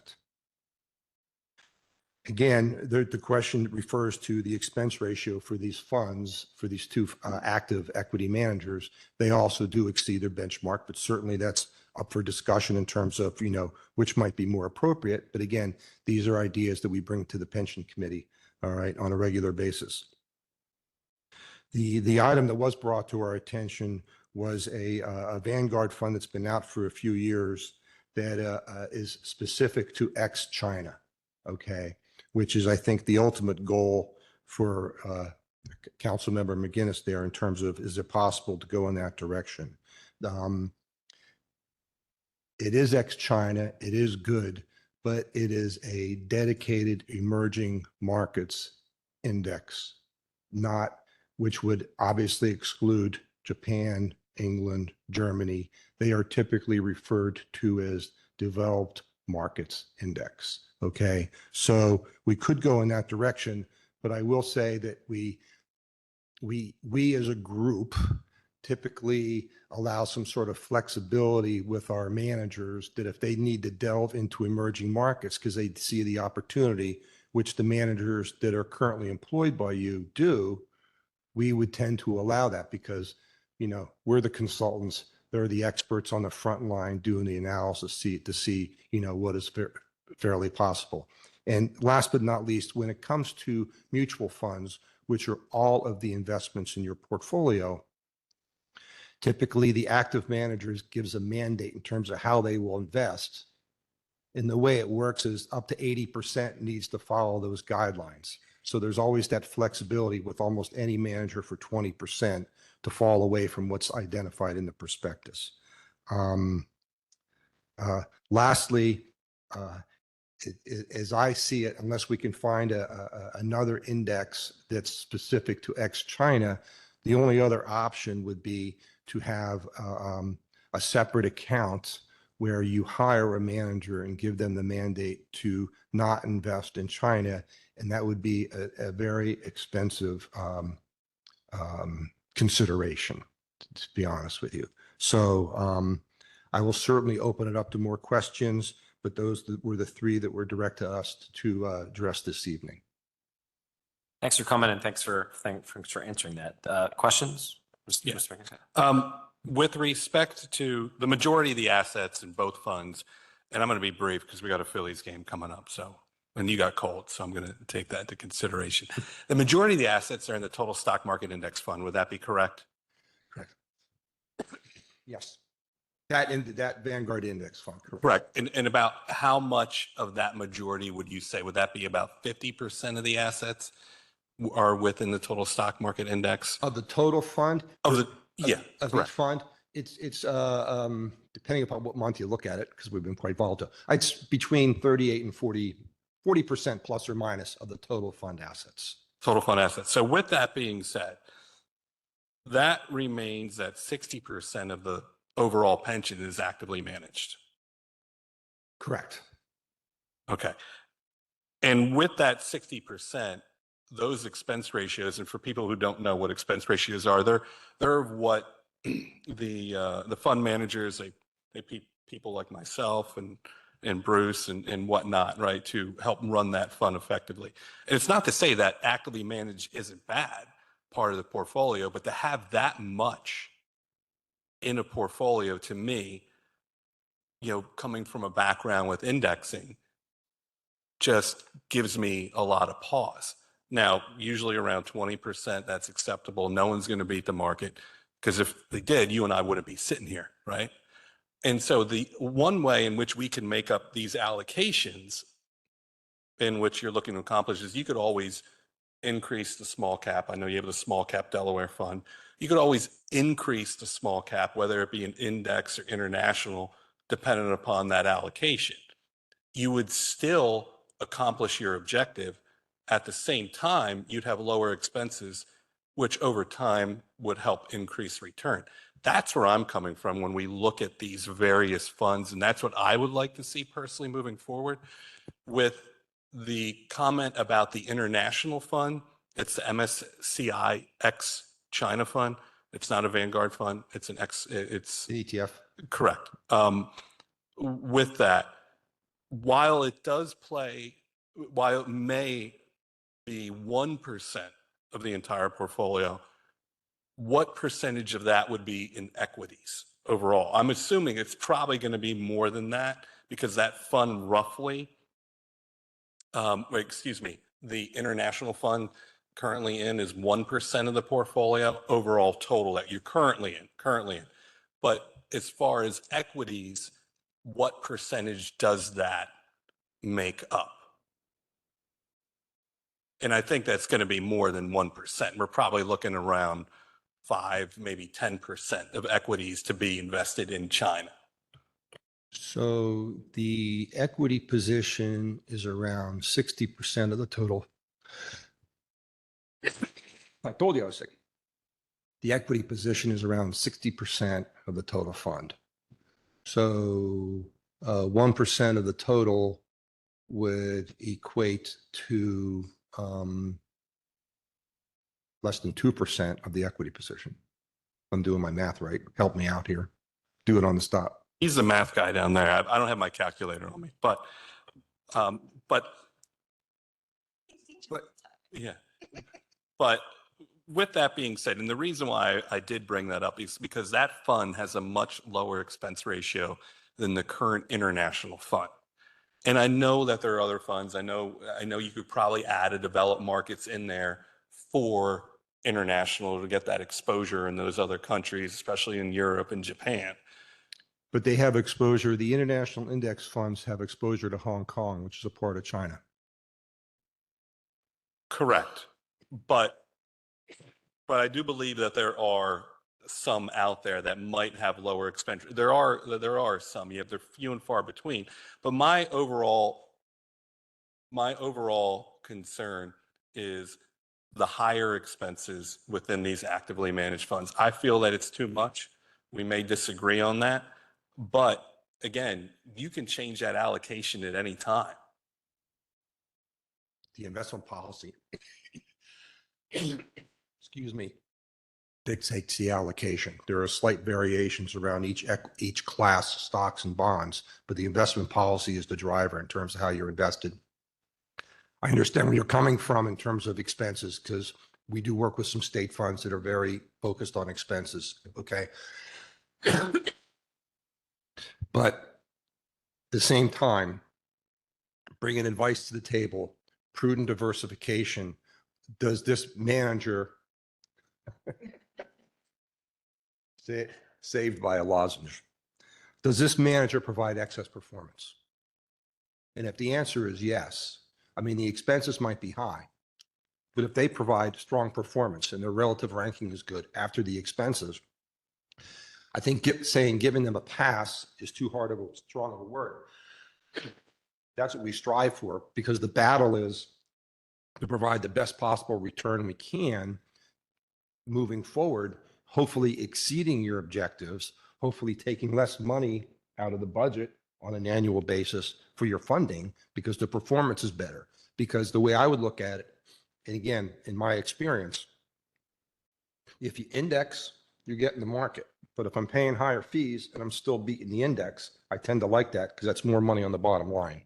Again, the question refers to the expense ratio for these funds, for these two active equity managers. They also do exceed their benchmark, but certainly that's up for discussion in terms of, which might be more appropriate. But again, these are ideas that we bring to the pension committee, all right, on a regular basis. The item that was brought to our attention was a Vanguard fund that's been out for a few years that is specific to ex-China, okay, which is, I think, the ultimate goal for Councilmember McGinnis there in terms of, is it possible to go in that direction? It is ex-China, it is good, but it is a dedicated emerging markets index, which would obviously exclude Japan, England, Germany. They are typically referred to as developed markets index. Okay, so we could go in that direction, but I will say that we as a group typically allow some sort of flexibility with our managers that if they need to delve into emerging markets because they see the opportunity, which the managers that are currently employed by you do, we would tend to allow that because, we're the consultants, they're the experts on the front line doing the analysis to see, what is fairly possible. And last but not least, when it comes to mutual funds, which are all of the investments in your portfolio, typically the active managers gives a mandate in terms of how they will invest. And the way it works is up to 80% needs to follow those guidelines. So there's always that flexibility with almost any manager for 20% to fall away from what's identified in the prospectus. Lastly, as I see it, unless we can find another index that's specific to ex-China, the only other option would be to have a separate account where you hire a manager and give them the mandate to not invest in China. And that would be a very expensive consideration, to be honest with you. So I will certainly open it up to more questions, but those were the three that were direct to us to address this evening. Thanks for coming and thanks for answering that. Questions? Yes. With respect to the majority of the assets in both funds, and I'm going to be brief because we got a Phillies game coming up, and you got cold, so I'm going to take that into consideration. The majority of the assets are in the total stock market index fund. Would that be correct? Correct. Yes. That Vanguard index fund. Correct. And about how much of that majority would you say? Would that be about 50% of the assets are within the total stock market index? Of the total fund? Of each fund, it's depending upon what month you look at it, because we've been quite volatile. It's between 38 and 40% plus or minus of the total fund assets. Total fund assets. So with that being said, that remains that 60% of the overall pension is actively managed. Correct. Okay. And with that 60%, those expense ratios, and for people who don't know what expense ratios are, they're what the fund managers, they people like myself and Bruce and whatnot, right, to help run that fund effectively. And it's not to say that actively managed isn't bad, part of the portfolio, but to have that much in a portfolio, to me, coming from a background with indexing, just gives me a lot of pause. Now, usually around 20%, that's acceptable. No one's going to beat the market, because if they did, you and I wouldn't be sitting here, right? And so the one way in which we can make up these allocations in which you're looking to accomplish is you could always increase the small cap. I know you have the small cap Delaware fund. You could always increase the small cap, whether it be an index or international, dependent upon that allocation. You would still accomplish your objective. At the same time, you'd have lower expenses, which over time would help increase return. That's where I'm coming from when we look at these various funds. And that's what I would like to see personally moving forward. With the comment about the international fund, it's the MSCI X China fund. It's not a Vanguard fund. It's it's An ETF. correct. With that, while it may be 1% of the entire portfolio, what percentage of that would be in equities overall? I'm assuming it's probably going to be more than that, because that fund roughly, the international fund currently in is 1% of the portfolio overall total that you're currently in. But as far as equities, what percentage does that make up? And I think that's going to be more than 1%. We're probably looking around 5, maybe 10% of equities to be invested in China. So the equity position is around 60% of the total. I told you I was sick. The equity position is around 60% of the total fund. So 1% of the total would equate to less than 2% of the equity position. I'm doing my math right. Help me out here. Do it on the spot. He's the math guy down there. I don't have my calculator on me, but yeah. But with that being said, and the reason why I did bring that up is because that fund has a much lower expense ratio than the current international fund. And I know that there are other funds. I know you could probably add a developed markets in there for international to get that exposure in those other countries, especially in Europe and Japan. But they have exposure, the international index funds have exposure to Hong Kong, which is a part of China. Correct. But I do believe that there are some out there that might have lower expense. There are some, they're few and far between. But my overall concern is the higher expenses within these actively managed funds. I feel that it's too much. We may disagree on that. But again, you can change that allocation at any time. The investment policy, excuse me, dictates the allocation. There are slight variations around each class, stocks and bonds, but the investment policy is the driver in terms of how you're invested. I understand where you're coming from in terms of expenses, because we do work with some state funds that are very focused on expenses. Okay. But at the same time, bringing advice to the table, prudent diversification. Does this manager saved by a lozenge? Does this manager provide excess performance? And if the answer is yes, I mean, the expenses might be high, but if they provide strong performance and their relative ranking is good after the expenses, I think giving them a pass is too strong of a word. That's what we strive for, because the battle is to provide the best possible return we can moving forward, hopefully exceeding your objectives, hopefully taking less money out of the budget on an annual basis for your funding, because the performance is better. Because the way I would look at it, and again, in my experience, if you index, you're getting the market. But if I'm paying higher fees and I'm still beating the index, I tend to like that, because that's more money on the bottom line,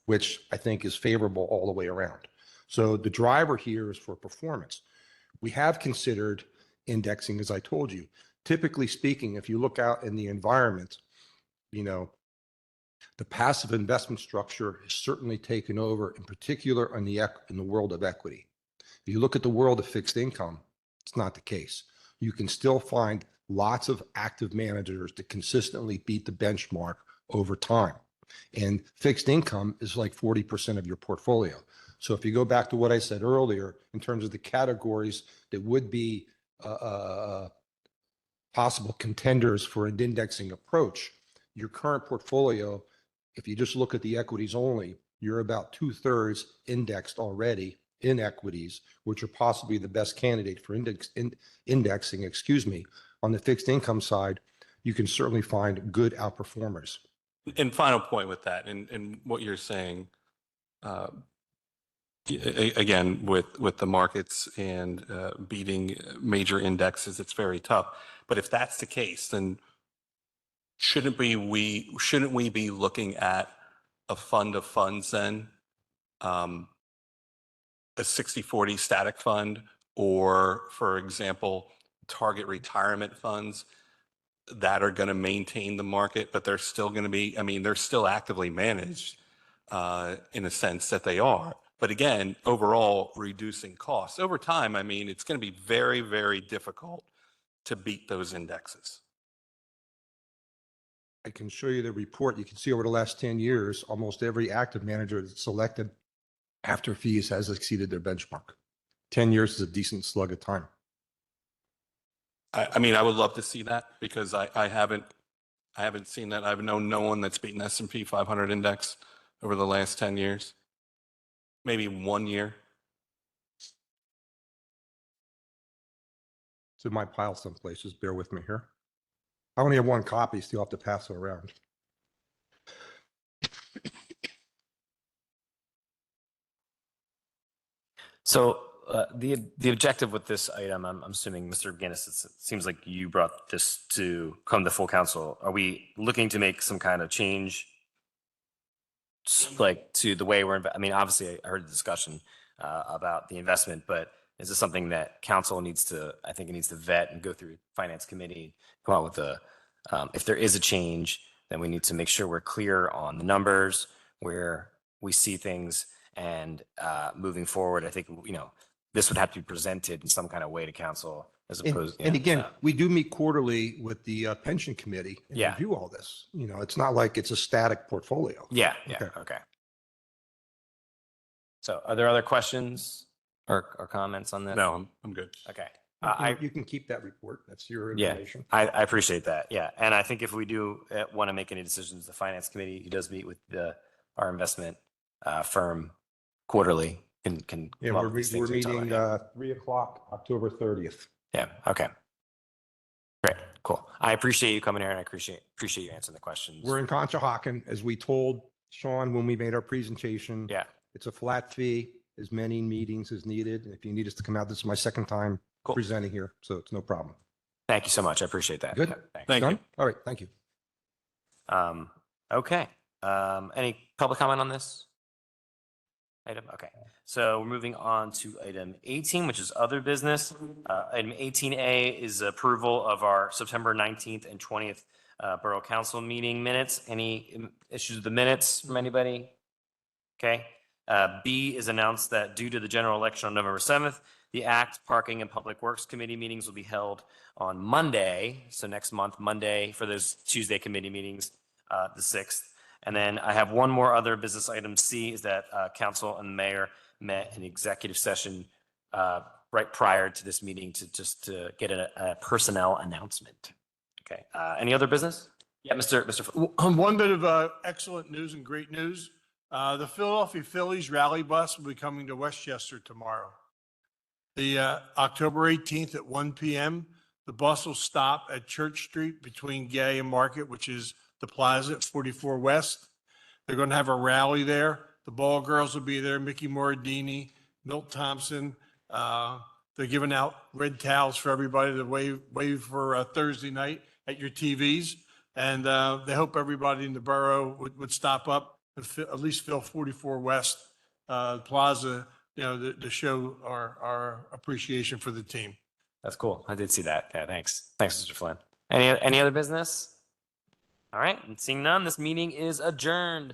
which I think is favorable all the way around. So the driver here is for performance. We have considered indexing, as I told you. Typically speaking, if you look out in the environment, you know, the passive investment structure has certainly taken over, in particular in the world of equity. If you look at the world of fixed income, it's not the case. You can still find lots of active managers that consistently beat the benchmark over time. And fixed income is like 40% of your portfolio. So if you go back to what I said earlier, in terms of the categories that would be possible contenders for an indexing approach, your current portfolio, if you just look at the equities only, you're about 2/3 indexed already in equities, which are possibly the best candidate for indexing, excuse me. On the fixed income side, you can certainly find good outperformers. And final point with that, and what you're saying, again, with the markets and beating major indexes, it's very tough. But if that's the case, then shouldn't we be looking at a fund of funds then, a 60/40 static fund, or for example, target retirement funds that are going to maintain the market, but they're still going to be, I mean, they're still actively managed in a sense that they are. But again, overall, reducing costs over time, I mean, it's going to be very, very difficult to beat those indexes. I can show you the report. You can see over the last 10 years, almost every active manager that's selected after fees has exceeded their benchmark. 10 years is a decent slug of time. I mean, I would love to see that because I haven't seen that. I've known no one that's beaten S&P 500 index over the last 10 years. Maybe 1 year. It's in my pile someplace. Just bear with me here. I only have one copy, so you'll have to pass it around. So the objective with this item, I'm assuming, Mr. Guinness, it seems like you brought this to come to full council. Are we looking to make some kind of change, like to the way I mean, obviously, I heard the discussion about the investment, but is this something that council needs to, I think it needs to vet and go through finance committee, come out with if there is a change, then we need to make sure we're clear on the numbers, where we see things, and moving forward, I think, you know, this would have to be presented in some kind of way to council as opposed. And again, we do meet quarterly with the pension committee and Yeah. review all this. You know, it's not like it's a static portfolio. Yeah. Okay. Okay. So are there other questions or comments on this? No, I'm good. Okay. You can keep that report. That's your Yeah, information. I appreciate that. Yeah. And I think if we do want to make any decisions, the finance committee, who does meet with our investment firm quarterly, can Yeah, come up we're with these things meeting we talk about. 3:00, October 30th. Yeah. Okay. Great. Cool. I appreciate you coming here, and I appreciate you answering the questions. We're in Conshohocken, as we told Sean when we made our presentation. Yeah. It's a flat fee, as many meetings as needed. And if you need us to come out, this is my second time presenting here, so it's no problem. Thank you so much. I appreciate that. Good. Yeah, thanks. Thank you. All right. Thank you. Okay. Any public comment on this item? Okay. So we're moving on to item 18, which is other business. Item 18A is approval of our September 19th and 20th Borough Council meeting minutes. Any issues with the minutes from anybody? Okay. B is announced that due to the general election on November 7th, the Act, Parking, and Public Works Committee meetings will be held on Monday, so next month, Monday, for those Tuesday committee meetings, the 6th. And then I have one more other business item. C is that council and mayor met in executive session right prior to this meeting to get a personnel announcement. Okay. Any other business? Yeah, Mr. One bit of excellent news and great news. The Philadelphia Phillies rally bus will be coming to Westchester tomorrow. The October 18th at 1 p.m., the bus will stop at Church Street between Gay and Market, which is the plaza at 44 West. They're going to have a rally there. The ball girls will be there, Mickey Moradini, Milt Thompson. They're giving out red towels for everybody to wave for Thursday night at your TVs. And they hope everybody in the borough would stop up and at least fill 44 West Plaza you know, to show our appreciation for the team. That's cool. I did see that. Yeah, thanks. Thanks, Mr. Flynn. Any other business? All right, and seeing none, this meeting is adjourned.